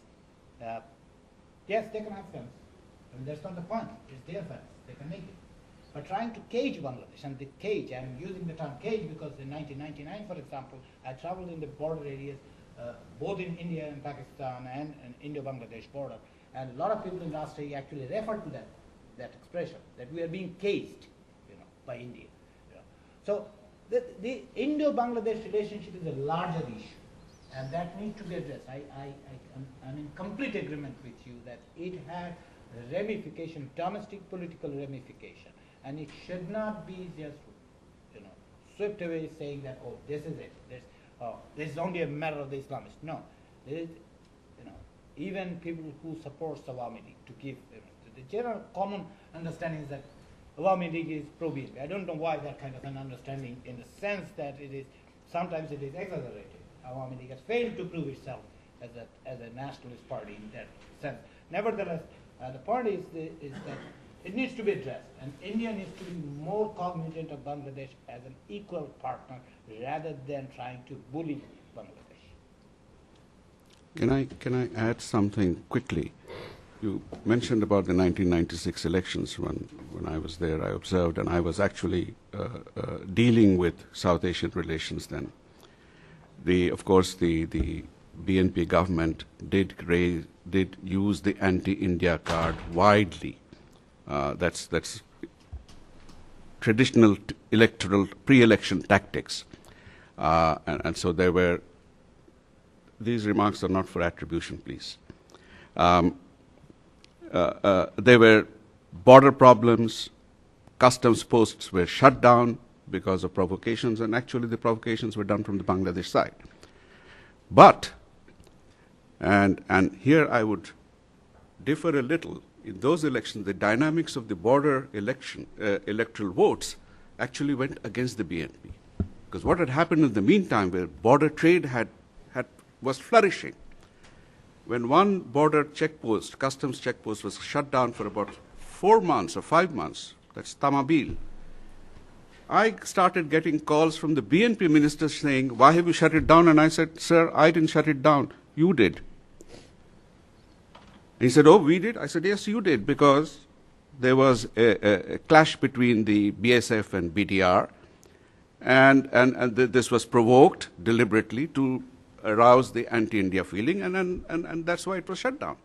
yes, they can have fence. That's not the point. It's their fence. They can make it. But trying to cage Bangladesh, and the cage, I'm using the term cage because in 1999, for example, I traveled in the border areas both in India and Pakistan and Indo-Bangladesh border. And a lot of people in last year actually referred to that expression, that we are being cased, by India. So the Indo-Bangladesh relationship is a larger issue, and that needs to be addressed. I'm in complete agreement with you that it has ramification, domestic political ramification, and it should not be just swept away saying that, oh, this is it. This is only a matter of the Islamists. No, there is, even people who support Awami League to give the general common understanding is that Awami League is pro-BNP. I don't know why that kind of an understanding, in the sense that sometimes it is exaggerated. Awami League has failed to prove itself as a nationalist party in that sense. Nevertheless, the point is that it needs to be addressed, and India needs to be more cognizant of Bangladesh as an equal partner rather than trying to bully Bangladesh. Can I add something quickly? You mentioned about the 1996 elections. When I was there, I observed, and I was actually dealing with South Asian relations then. Of course, the BNP government did use the anti-India card widely. That's traditional electoral pre-election tactics, and so there were. These remarks are not for attribution, please. There were border problems. Customs posts were shut down because of provocations, and actually the provocations were done from the Bangladesh side. But, and here I would differ a little. In those elections, the dynamics of the border electoral votes actually went against the BNP. Because what had happened in the meantime, where border trade was flourishing, when one border checkpost, customs checkpost, was shut down for about 4 months or 5 months, that's Tamabil, I started getting calls from the BNP ministers saying, why have you shut it down? And I said, sir, I didn't shut it down, you did. He said, oh, we did? I said, yes, you did, because there was a clash between the BSF and BDR, and this was provoked deliberately to arouse the anti-India feeling, and that's why it was shut down.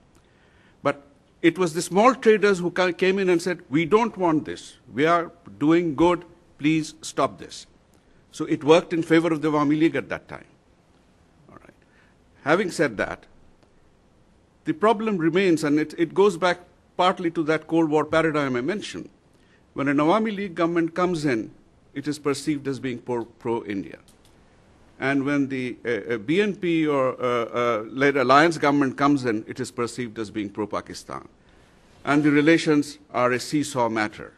But it was the small traders who came in and said, we don't want this. We are doing good. Please stop this. So it worked in favor of the Awami League at that time. All right. Having said that, the problem remains, and it goes back partly to that Cold War paradigm I mentioned. When an Awami League government comes in, it is perceived as being pro-India. And when the BNP or led alliance government comes in, it is perceived as being pro-Pakistan. And the relations are a seesaw matter.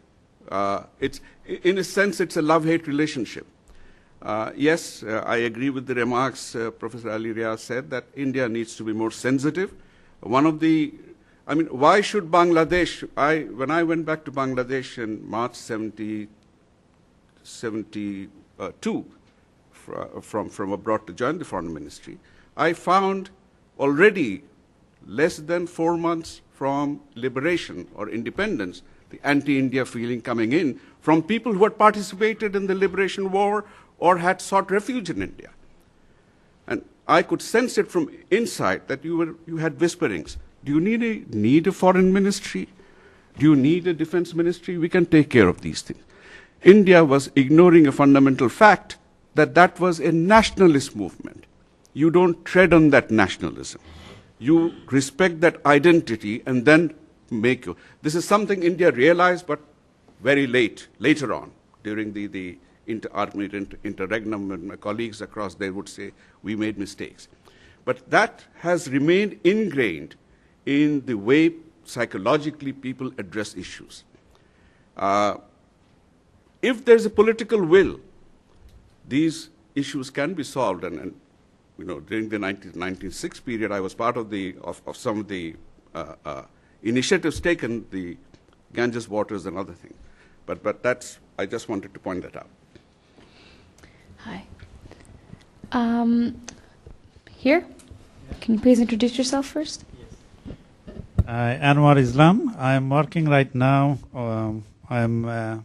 In a sense, it's a love-hate relationship. Yes, I agree with the remarks Professor Ali Riaz said, that India needs to be more sensitive. Why should Bangladesh, when I went back to Bangladesh in March 1972, from abroad to join the foreign ministry, I found already less than 4 months from liberation or independence, the anti-India feeling coming in from people who had participated in the liberation war or had sought refuge in India. And I could sense it from inside that you had whisperings. Do you need a foreign ministry? Do you need a defense ministry? We can take care of these things. India was ignoring a fundamental fact that was a nationalist movement. You don't tread on that nationalism. You respect that identity and then make you. This is something India realized, but very later on, during the interregnum, and my colleagues across there would say, we made mistakes. But that has remained ingrained in the way psychologically people address issues. If there's a political will, these issues can be solved. And during the 1996 period, I was part of some of the initiatives taken, the Ganges waters and other things. But I just wanted to point that out. Hi. Here? Can you please introduce yourself first? Anwar Islam. I am working right now. I am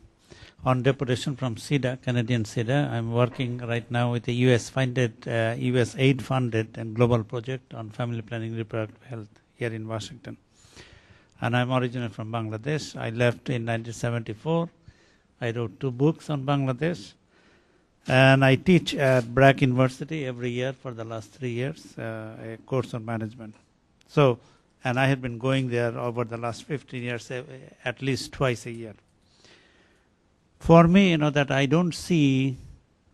on deputation from CIDA, Canadian CIDA. I'm working right now with a US-funded, US aid-funded and global project on family planning reproductive health here in Washington. And I'm originally from Bangladesh. I left in 1974. I wrote 2 books on Bangladesh. And I teach at Brack University every year for the last 3 years, a course on management. So, and I have been going there over the last 15 years, at least twice a year. For me, that I don't see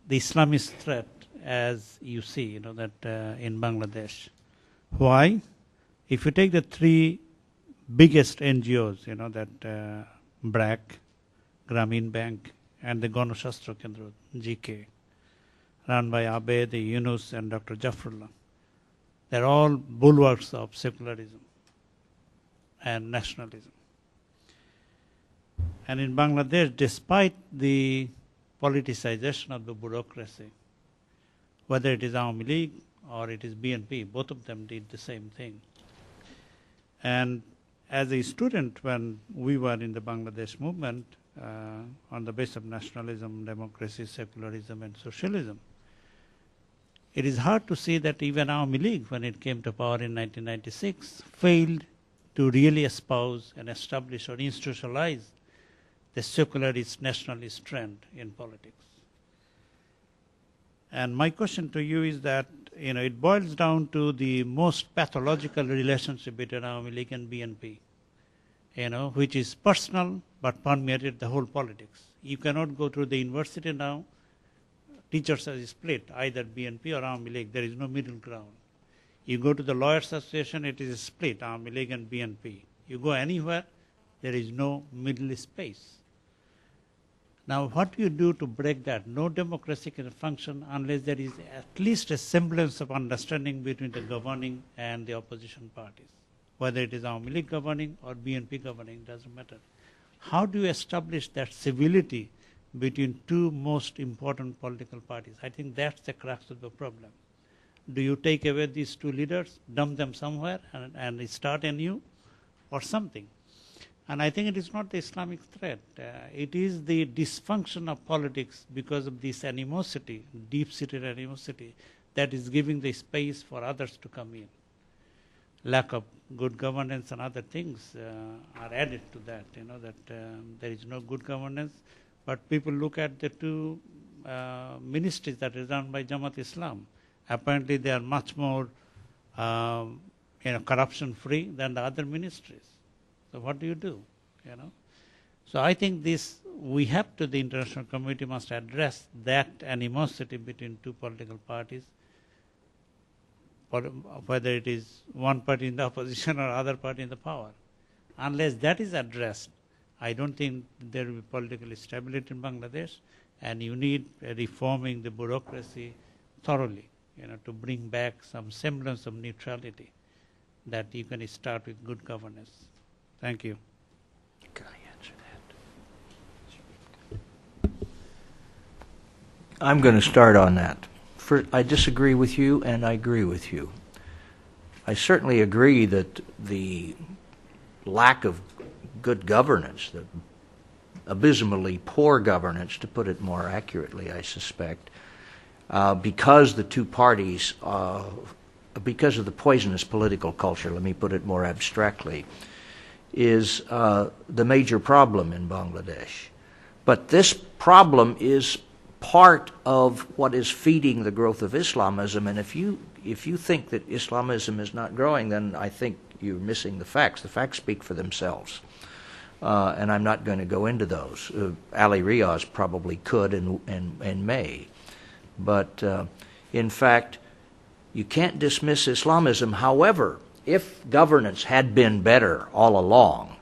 the Islamist threat as you see, that in Bangladesh. Why? If you take the 3 biggest NGOs, that BRAC, Grameen Bank, and the Ganashastra Kendra, GK, run by Abed, Yunus, and Dr. Jafrullah, they're all bulwarks of secularism and nationalism. And in Bangladesh, despite the politicization of the bureaucracy, whether it is Awami League or it is BNP, both of them did the same thing. And as a student, when we were in the Bangladesh movement, on the basis of nationalism, democracy, secularism, and socialism, it is hard to see that even Awami League, when it came to power in 1996, failed to really espouse and establish or institutionalize the secularist nationalist trend in politics. And my question to you is that, it boils down to the most pathological relationship between Awami League and BNP, which is personal but permeated the whole politics. You cannot go to the university now, teachers are split, either BNP or Awami League, there is no middle ground. You go to the Lawyers Association, it is split, Awami League and BNP. You go anywhere, there is no middle space. Now, what do you do to break that? No democracy can function unless there is at least a semblance of understanding between the governing and the opposition parties. Whether it is Awami League governing or BNP governing, doesn't matter. How do you establish that civility between 2 most important political parties? I think that's the crux of the problem. Do you take away these 2 leaders, dump them somewhere, and start anew, or something? And I think it is not the Islamic threat. It is the dysfunction of politics because of this animosity, deep-seated animosity, that is giving the space for others to come in. Lack of good governance and other things are added to that, there is no good governance. But people look at the 2 ministries that are run by Jamaat Islam. Apparently they are much more corruption-free than the other ministries. So what do you do? So I think the international community must address that animosity between 2 political parties, whether it is one party in the opposition or other party in the power. Unless that is addressed, I don't think there will be political stability in Bangladesh, and you need reforming the bureaucracy thoroughly, to bring back some semblance of neutrality, that you can start with good governance. Thank you. Can I answer that? I'm going to start on that. I disagree with you, and I agree with you. I certainly agree that the lack of good governance, the abysmally poor governance, to put it more accurately, I suspect, because the 2 parties, because of the poisonous political culture, let me put it more abstractly, is the major problem in Bangladesh. But this problem is part of what is feeding the growth of Islamism, and if you think that Islamism is not growing, then I think you're missing the facts. The facts speak for themselves, and I'm not going to go into those. Ali Riaz probably could and may, but in fact, you can't dismiss Islamism. However, if governance had been better all along,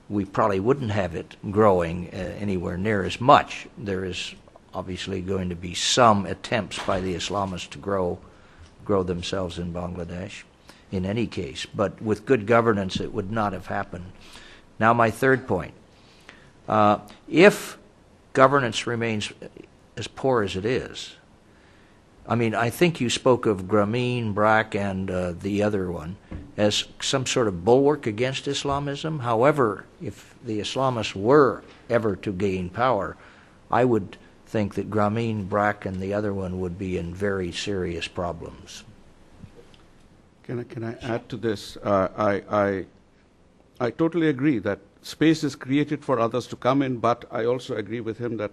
we probably wouldn't have it growing anywhere near as much. There is obviously going to be some attempts by the Islamists to grow themselves in Bangladesh in any case, but with good governance it would not have happened. Now my 3rd point. If governance remains as poor as it is, I think you spoke of Grameen, BRAC, and the other one as some sort of bulwark against Islamism. However, if the Islamists were ever to gain power, I would think that Grameen, BRAC, and the other one would be in very serious problems. Can I add to this? I totally agree that space is created for others to come in, but I also agree with him that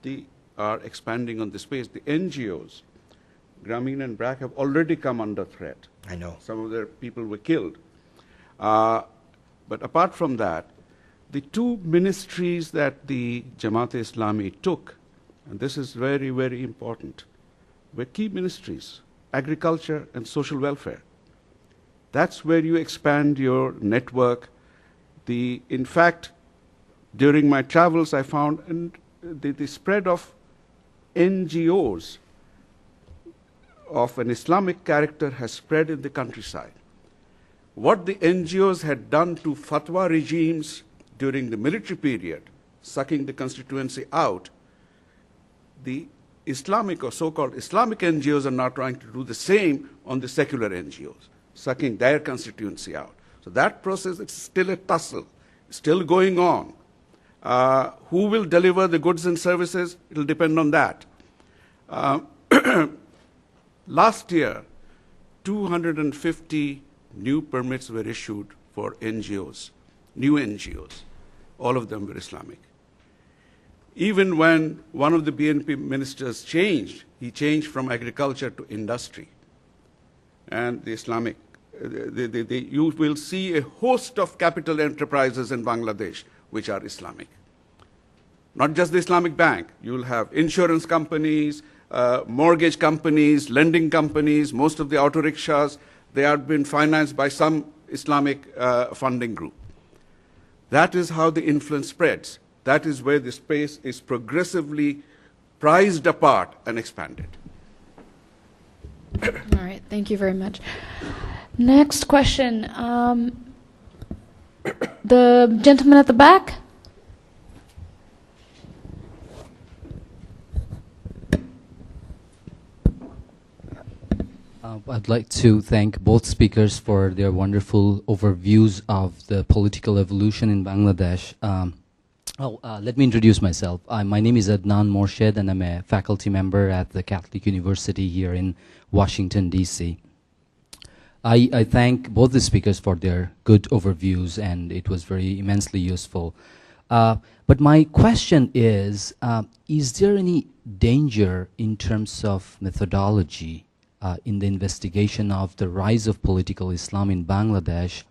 they are expanding on the space. The NGOs, Grameen and BRAC, have already come under threat. I know. Some of their people were killed. But apart from that, the two ministries that the Jamaat-e-Islami took, and this is very, very important, were key ministries: agriculture and social welfare. That's where you expand your network. In fact, during my travels, I found the spread of NGOs of an Islamic character has spread in the countryside. What the NGOs had done to fatwa regimes during the military period, sucking the constituency out, the Islamic or so-called Islamic NGOs are now trying to do the same on the secular NGOs, sucking their constituency out. So that process is still a tussle, still going on. Who will deliver the goods and services? It will depend on that. Last year, 250 new permits were issued for NGOs, new NGOs. All of them were Islamic. Even when one of the BNP ministers changed, he changed from agriculture to industry. And the Islamic, you will see a host of capital enterprises in Bangladesh which are Islamic. Not just the Islamic Bank. You will have insurance companies, mortgage companies, lending companies, most of the auto rickshaws, they have been financed by some Islamic funding group. That is how the influence spreads. That is where the space is progressively prized apart and expanded. All right, thank you very much. Next question. The gentleman at the back. I'd like to thank both speakers for their wonderful overviews of the political evolution in Bangladesh. Let me introduce myself. My name is Adnan Morshed, and I'm a faculty member at the Catholic University here in Washington, D.C. I thank both the speakers for their good overviews, and it was very immensely useful. But my question is there any danger in terms of methodology in the investigation of the rise of political Islam in Bangladesh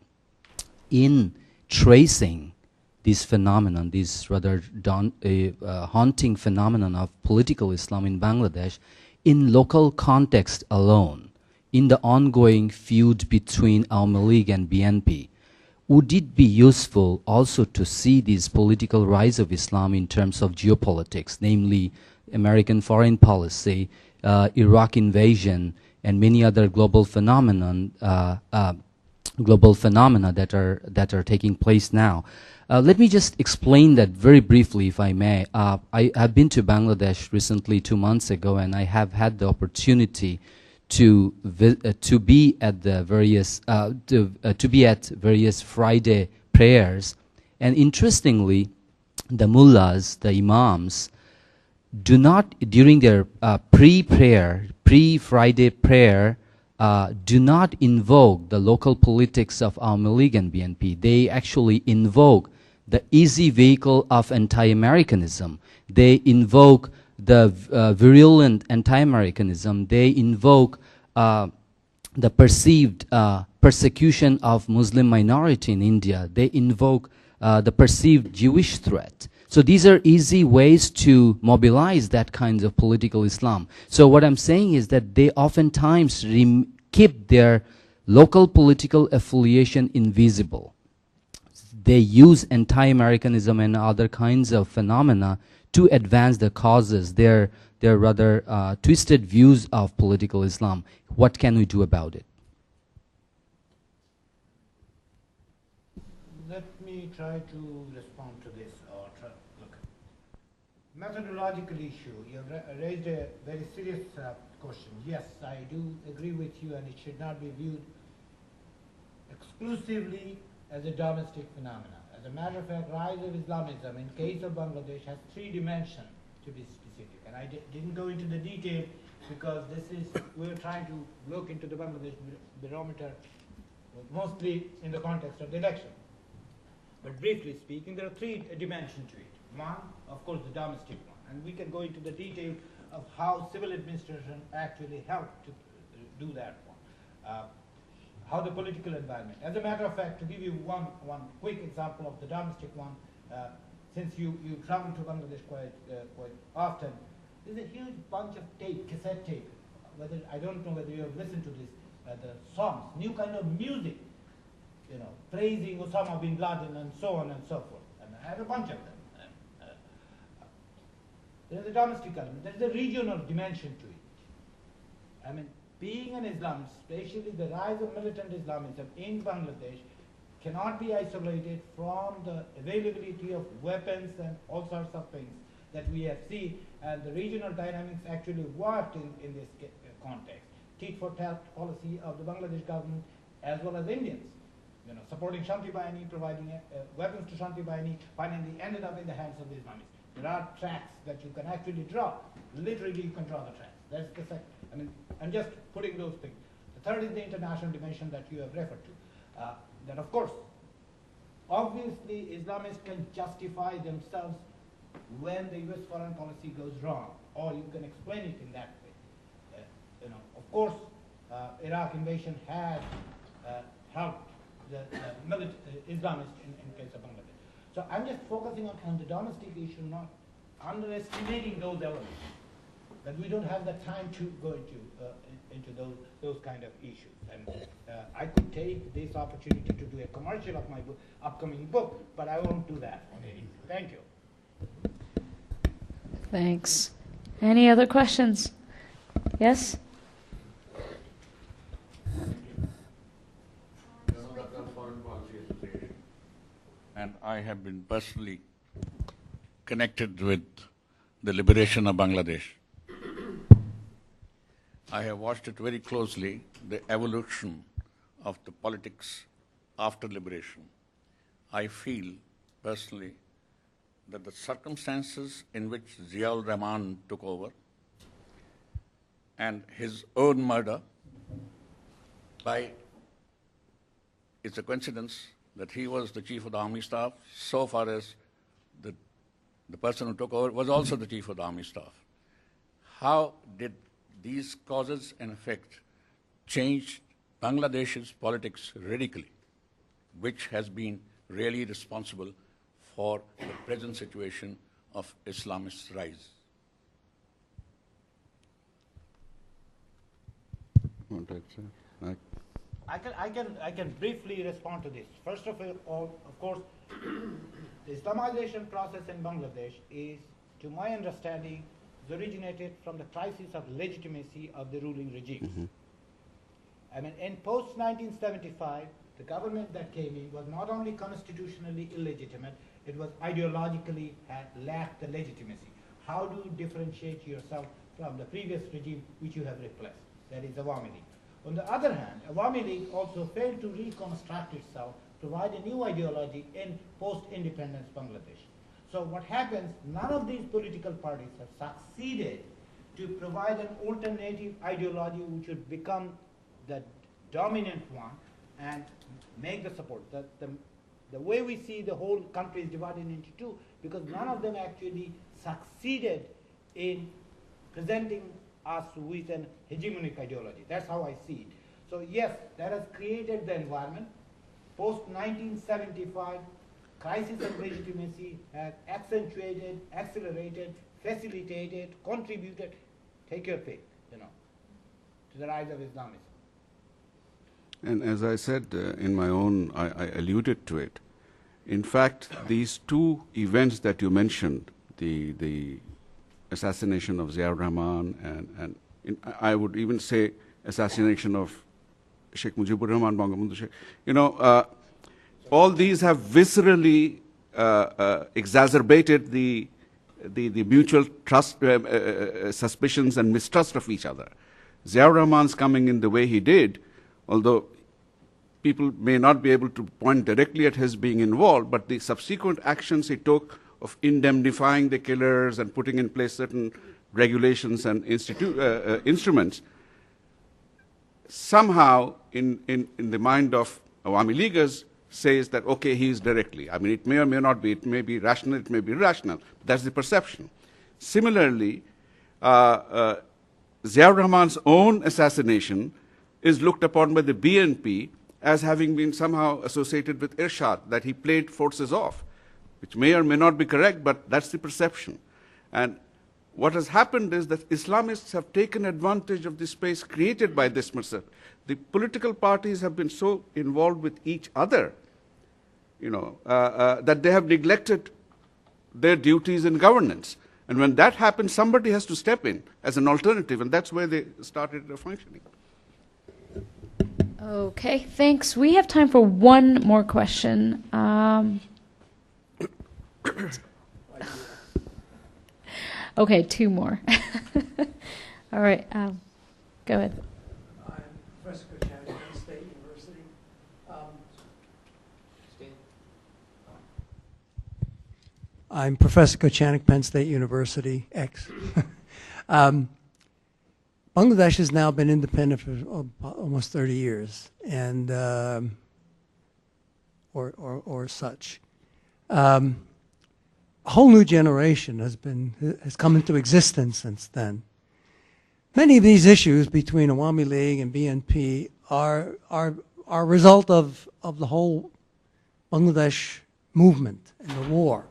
in tracing this phenomenon, this rather haunting phenomenon of political Islam in Bangladesh in local context alone, in the ongoing feud between Awami League and BNP? Would it be useful also to see this political rise of Islam in terms of geopolitics, namely American foreign policy, Iraq invasion, and many other global phenomena that are taking place now? Let me just explain that very briefly, if I may. I have been to Bangladesh recently, 2 months ago, and I have had the opportunity to be at the various Friday prayers, and interestingly, the mullahs, the imams, do not, during their pre-Friday prayer, do not invoke the local politics of Awami League and BNP. They actually invoke the easy vehicle of anti-Americanism. They invoke the virulent anti-Americanism. They invoke the perceived persecution of Muslim minority in India. They invoke the perceived Jewish threat. So these are easy ways to mobilize that kind of political Islam. So what I'm saying is that they oftentimes keep their local political affiliation invisible. They use anti-Americanism and other kinds of phenomena to advance their causes, their rather twisted views of political Islam. What can we do about it? Let me try to respond to this. Look, methodological issue. You have raised a very serious question. Yes, I do agree with you, and it should not be viewed exclusively as a domestic phenomenon. As As a matter of fact, rise of Islamism in case of Bangladesh has three dimensions, to be specific. And I didn't go into the detail because we're trying to look into the Bangladesh Barometer mostly in the context of the election. But briefly speaking, there are three dimensions to it. One, of course, the domestic one. And we can go into the detail of how civil administration actually helped to do that one. How the political environment. As a matter of fact, to give you one quick example of the domestic one, since you travel to Bangladesh quite often, there's a huge bunch of cassette tape. I don't know whether you have listened to this, the songs, new kind of music, praising Osama bin Laden and so on and so forth. And I have a bunch of them. There's a domestic element. There's a regional dimension to it. I mean, being an Islamist, especially the rise of militant Islamism in Bangladesh, cannot be isolated from the availability of weapons and all sorts of things that we have seen, and the regional dynamics actually worked in this context. Tit for tat policy of the Bangladesh government as well as Indians, supporting Shanti Bahini, providing weapons to Shanti Bahini, finally ended up in the hands of the Islamists. There are tracks that you can actually draw. Literally, you can draw the tracks. That's the second. I mean, I'm just putting those things. The third is the international dimension that you have referred to. That, of course, obviously, Islamists can justify themselves when the U.S. foreign policy goes wrong, or you can explain it in that way. Of course, Iraq invasion has helped the Islamists in case of Bangladesh. So I'm just focusing on the domestic issue, not underestimating those elements. That we don't have the time to go into those kind of issues. And I could take this opportunity to do a commercial of my upcoming book, but I won't do that. Thank you. Thanks. Any other questions? Yes? And I have been personally connected with the liberation of Bangladesh. I have watched it very closely, the evolution of the politics after liberation. I feel personally that the circumstances in which Ziaul Rahman took over and his own murder it's a coincidence that he was the chief of the army staff, so far as the person who took over was also the chief of the army staff. How did these causes and effect change Bangladesh's politics radically, which has been really responsible for the present situation of Islamist rise? I can briefly respond to this. First of all, of course, the Islamization process in Bangladesh is, to my understanding, originated from the crisis of legitimacy of the ruling regimes. Mm-hmm. I mean, in post-1975, the government that came in was not only constitutionally illegitimate, it was ideologically lacked the legitimacy. How do you differentiate yourself from the previous regime which you have replaced? That is Awami League. On the other hand, Awami League also failed to reconstruct itself, provide a new ideology in post-independence Bangladesh. So what happens, none of these political parties have succeeded to provide an alternative ideology which would become the dominant one and make the support. The way we see the whole country is divided into two, because none of them actually succeeded in presenting us with an hegemonic ideology. That's how I see it. So yes, that has created the environment. Post-1975, crisis of legitimacy has accentuated, accelerated, facilitated, contributed, take your pick, to the rise of Islamism. And as I said in my own, I alluded to it. In fact, these two events that you mentioned, the assassination of Ziaur Rahman and I would even say assassination of Sheikh Mujibur Rahman, Bangabandhu Sheikh, all these have viscerally exacerbated the mutual trust, suspicions and mistrust of each other. Ziaur Rahman's coming in the way he did, although people may not be able to point directly at his being involved, but the subsequent actions he took of indemnifying the killers and putting in place certain regulations and instruments, somehow in the mind of Awami Leaguers says that, okay, he is directly. I mean, it may or may not be. It may be rational, it may be irrational. That's the perception. Similarly, Ziaur Rahman's own assassination is looked upon by the BNP as having been somehow associated with Irshad, that he played forces off, which may or may not be correct, but that's the perception. And what has happened is that Islamists have taken advantage of the space created by this perception. The political parties have been so involved with each other, that they have neglected their duties in governance. And when that happens, somebody has to step in as an alternative, and that's where they started functioning. Okay, thanks. We have time for one more question. Okay, two more. All right, go ahead. I'm Professor Kochanek, Penn State University. I'm Professor Kochanek, Penn State University, X. Bangladesh has now been independent for almost 30 years, and or such. A whole new generation has come into existence since then. Many of these issues between Awami League and BNP are a result of the whole Bangladesh movement and the war.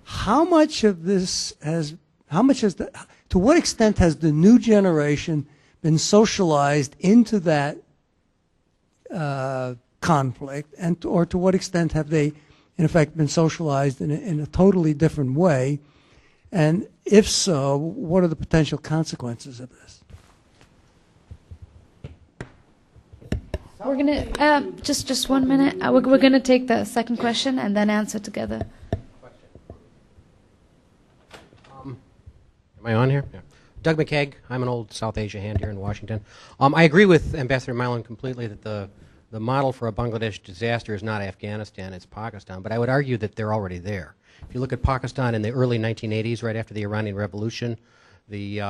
How much of this to what extent has the new generation been socialized into that conflict, or to what extent have they, in effect, been socialized in a totally different way? And if so, what are the potential consequences of this? We're gonna just 1 minute. We're gonna take the second question and then answer together. Am I on here? Yeah. Doug McKeag. I'm an old South Asia hand here in Washington. I agree with Ambassador Milan completely that the model for a Bangladesh disaster is not Afghanistan, it's Pakistan. But I would argue that they're already there. If you look at Pakistan in the early 1980s, right after the Iranian Revolution, the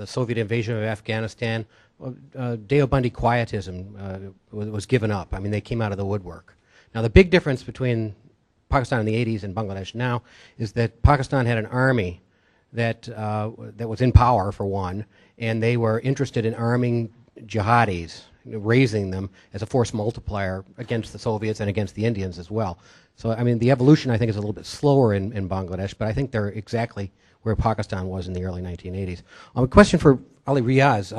Soviet invasion of Afghanistan, Deobandi quietism was given up. I mean, they came out of the woodwork. Now, the big difference between Pakistan in the 80s and Bangladesh now is that Pakistan had an army that was in power, for one, and they were interested in arming jihadis, raising them as a force multiplier against the Soviets and against the Indians as well. So, I mean, the evolution, I think, is a little bit slower in Bangladesh, but I think they're exactly where Pakistan was in the early 1980s. A question for Ali Riaz.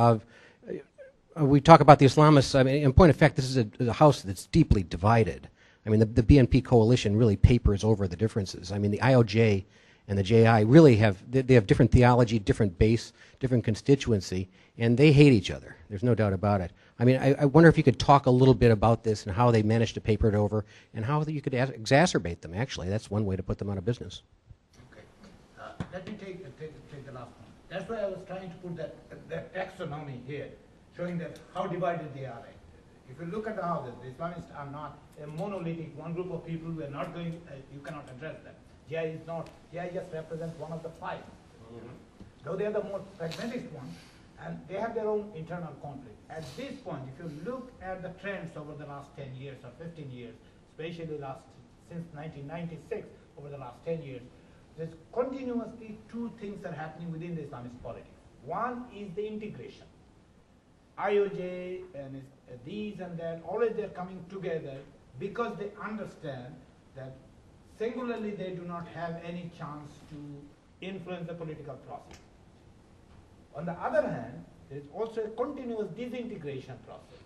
We talk about the Islamists. I mean, in point of fact, this is a house that's deeply divided. I mean, the BNP coalition really papers over the differences. I mean, the IOJ and the JI really have different theology, different base, different constituency, and they hate each other. There's no doubt about it. I mean, I wonder if you could talk a little bit about this and how they managed to paper it over and how you could exacerbate them, actually. That's one way to put them out of business. Okay. Let me take the last one. That's why I was trying to put that taxonomy here, showing that how divided they are. If you look at how the Islamists are not a monolithic, one group of people who are not going, you cannot address them. Jihad is not. Jihad just represents one of the five. Though they are the more pragmatic one, and they have their own internal conflict. At this point, if you look at the trends over the last 10 years or 15 years, especially since 1996, over the last 10 years, there's continuously two things that are happening within the Islamist politics. One is the integration. IOJ and these and that, always they're coming together because they understand that singularly they do not have any chance to influence the political process. On the other hand, there is also a continuous disintegration process.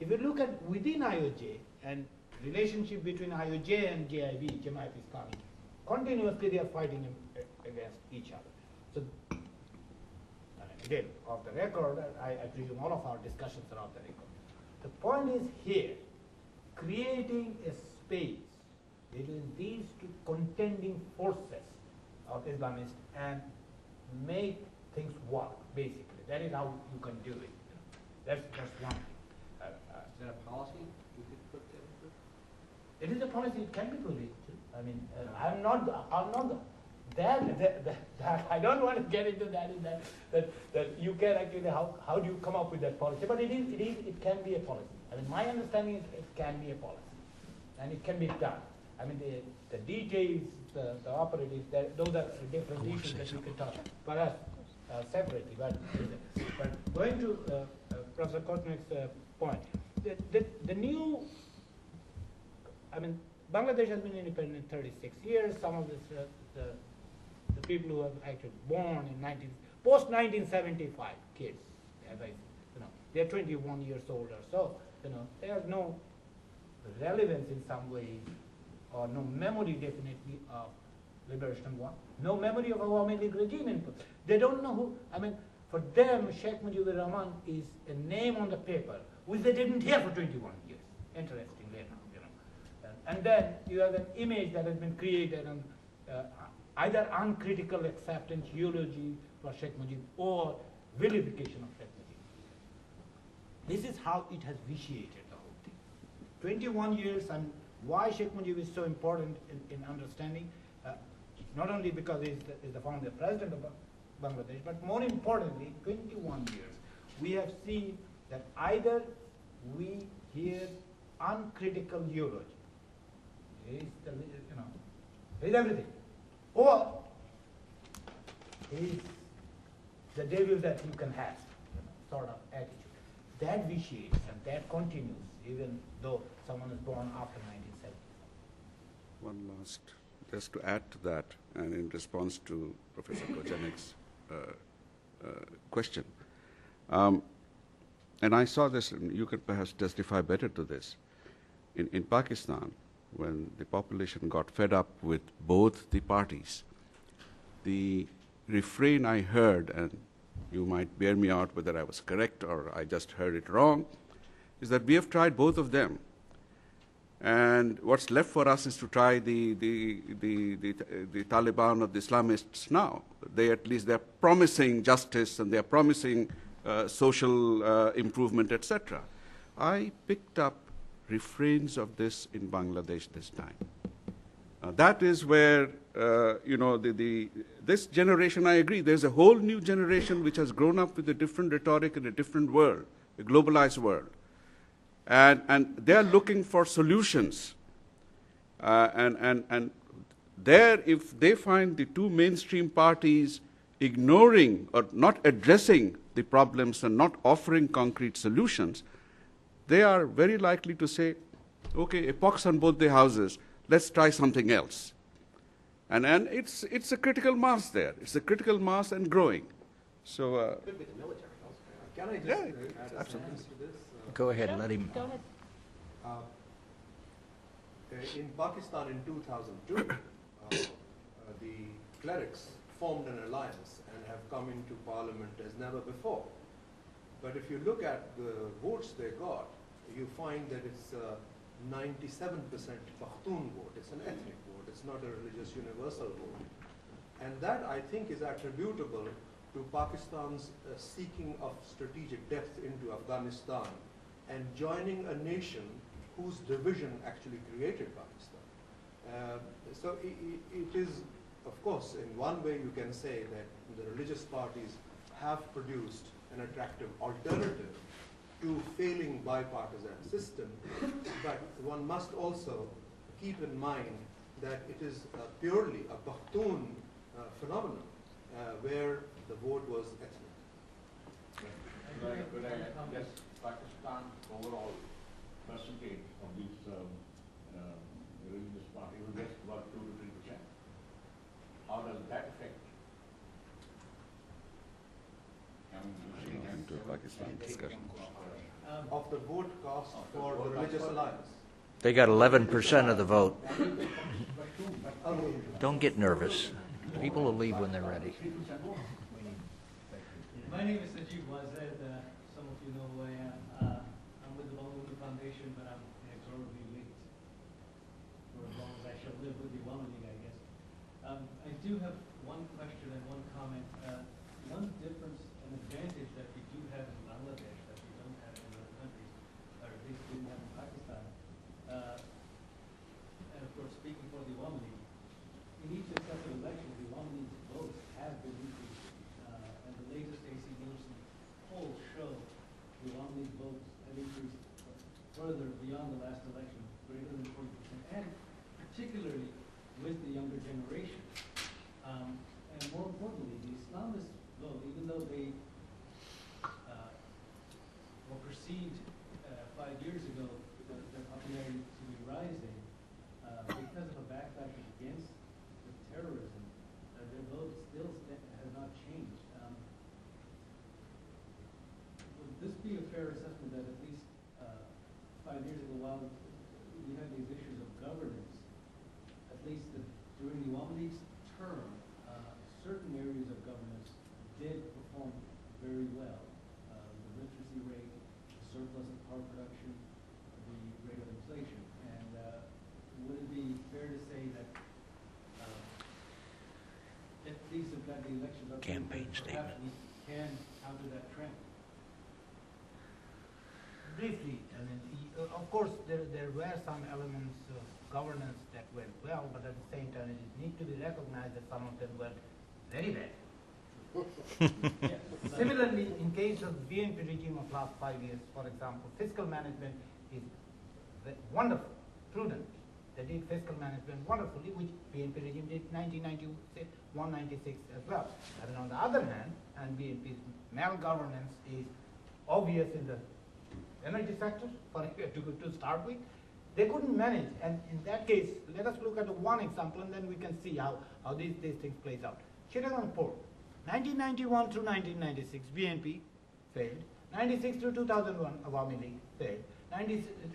If you look at within IOJ and relationship between IOJ and JIB, Jamaat Islami, continuously they are fighting against each other. So, again, off the record, I presume all of our discussions are off the record. The point is here, creating a space between these two contending forces of Islamists and make things work, basically. That is how you can do it. That's one thing. Is that a policy you could put It is a policy. It can be policy. I mean, I'm not that I don't want to get into that you can actually how do you come up with that policy? But it can be a policy. I mean, my understanding is it can be a policy, and it can be done. I mean, the details, the operatives, those are different issues that we can talk perhaps separately. But going to Professor Kotnik's point, the new, I mean, Bangladesh has been independent 36 years. Some of this, the people who have actually born in post 1975 kids, as I, they're 21 years old or so. There's no relevance in some ways, or no memory definitely of Liberation War, no memory of Awami League regime input. They don't know who. I mean, for them, Sheikh Mujibur Rahman is a name on the paper, which they didn't hear for 21 years. Interestingly enough. And then you have an image that has been created on either uncritical acceptance, eulogy for Sheikh Mujib, or vilification of Sheikh Mujib. This is how it has vitiated the whole thing. 21 years, and why Sheikh Mujib is so important in understanding, not only because he's the founder president of Bangladesh, but more importantly, 21 years, we have seen that either we hear uncritical eulogy, he's everything, or he's the devil that you can have, sort of attitude. That vitiates and that continues, even though someone is born after 1970. One last, just to add to that, and in response to Professor Kojanik's question, and I saw this, and you can perhaps testify better to this, in Pakistan, when the population got fed up with both the parties, the refrain I heard, and you might bear me out whether I was correct or I just heard it wrong, is that we have tried both of them. And what's left for us is to try the Taliban or the Islamists now. They're promising justice and they're promising social improvement, etc. I picked up refrains of this in Bangladesh this time. That is where, this generation, I agree, there's a whole new generation which has grown up with a different rhetoric in a different world, a globalized world. And they're looking for solutions. And there, if they find the two mainstream parties ignoring or not addressing the problems and not offering concrete solutions, they are very likely to say, okay, a pox on both the houses, let's try something else. And it's a critical mass there. It's a critical mass and growing. So, Could be the military also. Can I just add a sentence to this? Go ahead, let him. Go ahead. In Pakistan in 2002, the clerics formed an alliance and have come into parliament as never before. But if you look at the votes they got, you find that it's 97% Pakhtun vote. It's an ethnic vote. It's not a religious universal vote. And that, I think, is attributable to Pakistan's seeking of strategic depth into Afghanistan and joining a nation whose division actually created Pakistan. So it is, of course, in one way you can say that the religious parties have produced an attractive alternative to failing bipartisan system, but one must also keep in mind that it is purely a Pakhtun phenomenon where the vote was ethnic. Could I guess Pakistan overall percentage of these religious parties will get about 2 to 3%? How does that affect? to Pakistan discussion. Of the vote cast for the religious alliance. They got 11% of the vote. Don't get nervous. People will leave when they're ready. My name is Najib Wazed. Some of you know who I am. I'm with the Barometer Foundation, but I'm inexorably late. For as long as I shall live with the Awami League, I guess. I do have one question and one comment. One difference and advantage that we do have in Bangladesh that we don't have in other countries, or at least didn't have in Pakistan, course, speaking for the Awami League, in each successive election, the Awami League's votes have been increasing. And the latest AC Nielsen polls show the Awami League votes have increased further beyond the last election, greater than 40%, and particularly with the younger generation. And more importantly, the Islamists vote, even though they were perceived 5 years ago their popularity to be rising because of a backlash against the terrorism, their vote still has not changed. Would this be a fair assessment that at least 5 years ago, while we had these issues of governance, at least during the Awami League's term, certain areas of governance did perform very well. The literacy rate, the surplus of power production, the rate of inflation. And would it be fair to say that at least if that the elections are Campaign perhaps statement. we can counter that trend? Briefly, I mean, of course, there were some elements of governance that went well, but at the same time, it needs to be recognized that some of them were very bad. Similarly, in case of BNP regime of last 5 years, for example, fiscal management is wonderful, prudent. They did fiscal management wonderfully, which BNP regime did 1991, 96 as well. And on the other hand, and BNP's malgovernance is obvious in the energy sector, to start with. They couldn't manage, and in that case, let us look at one example, and then we can see how these things plays out. Chittagong Port, 1991 through 1996, BNP failed. 96 through 2001, Awami League failed.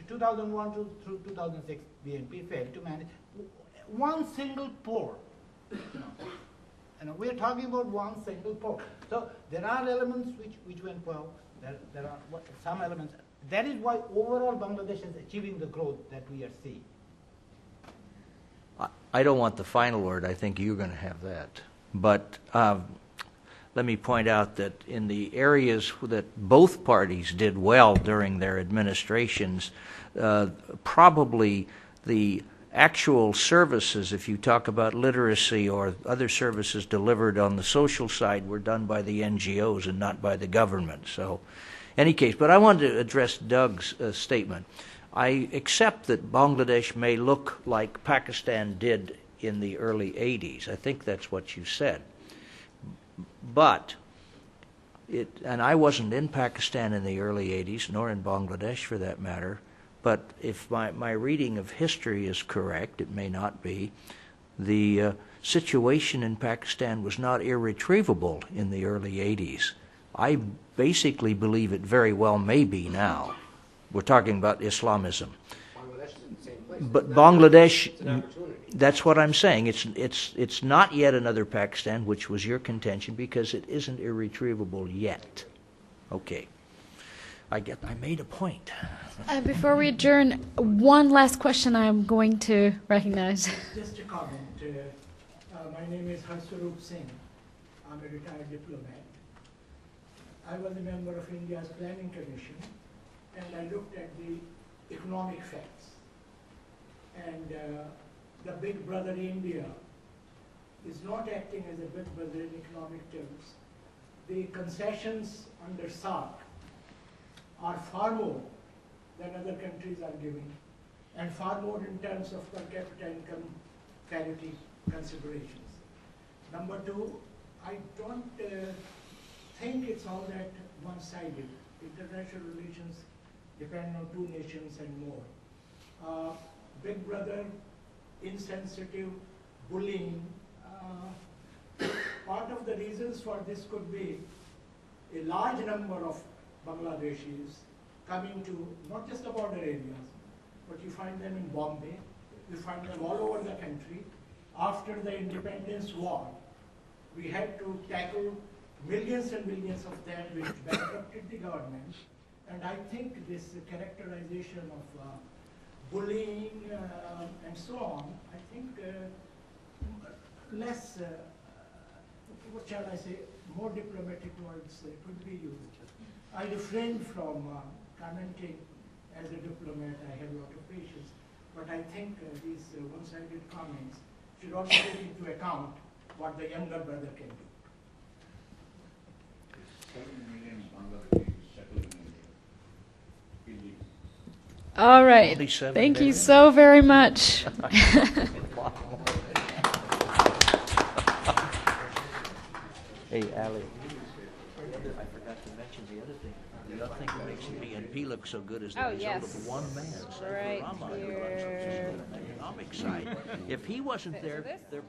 2001 through 2006, BNP failed to manage one single port. We are talking about one single port. So there are elements which went well. There are some elements. That is why overall Bangladesh is achieving the growth that we are seeing. I don't want the final word. I think you're going to have that. But let me point out that in the areas that both parties did well during their administrations, probably the actual services, if you talk about literacy or other services delivered on the social side, were done by the NGOs and not by the government. So, any case, but I wanted to address Doug's statement. I accept that Bangladesh may look like Pakistan did in the early 80s. I think that's what you said. But, and I wasn't in Pakistan in the early 80s, nor in Bangladesh for that matter, but if my reading of history is correct, it may not be, the situation in Pakistan was not irretrievable in the early 80s. I basically believe it very well may be now. We're talking about Islamism. Bangladesh is in the same place. But Bangladesh, that's what I'm saying. It's not yet another Pakistan, which was your contention, because it isn't irretrievable yet. Okay. I made a point. Before we adjourn, one last question I'm going to recognize. Just a comment. My name is Harsarup Singh. I'm a retired diplomat. I was a member of India's Planning Commission, and I looked at the economic facts. And the big brother India is not acting as a big brother in economic terms. The concessions under SARC are far more than other countries are giving, and far more in terms of per capita income parity considerations. Number two, I don't think it's all that one-sided. International relations depend on two nations and more. Big brother, insensitive, bullying. Part of the reasons for this could be a large number of Bangladeshis coming to not just the border areas, but you find them in Bombay, you find them all over the country. After the independence war, we had to tackle millions and millions of them, which bankrupted the government. And I think this characterization of bullying and so on, I think less, what shall I say, more diplomatic words could be used. I refrain from commenting as a diplomat. I have a lot of patience. but I think these one-sided comments should also take into account what the younger brother can do. 7 million Bangladeshis settled in India. All right. 27 Thank you million? so very much. Hey, Ali. I forgot to mention the other thing. The other thing that makes the BNP look so good is the Oh, result yes. of one man, Saifur Right Rahman, who runs here. the economic side. If he wasn't Okay, so there, this? there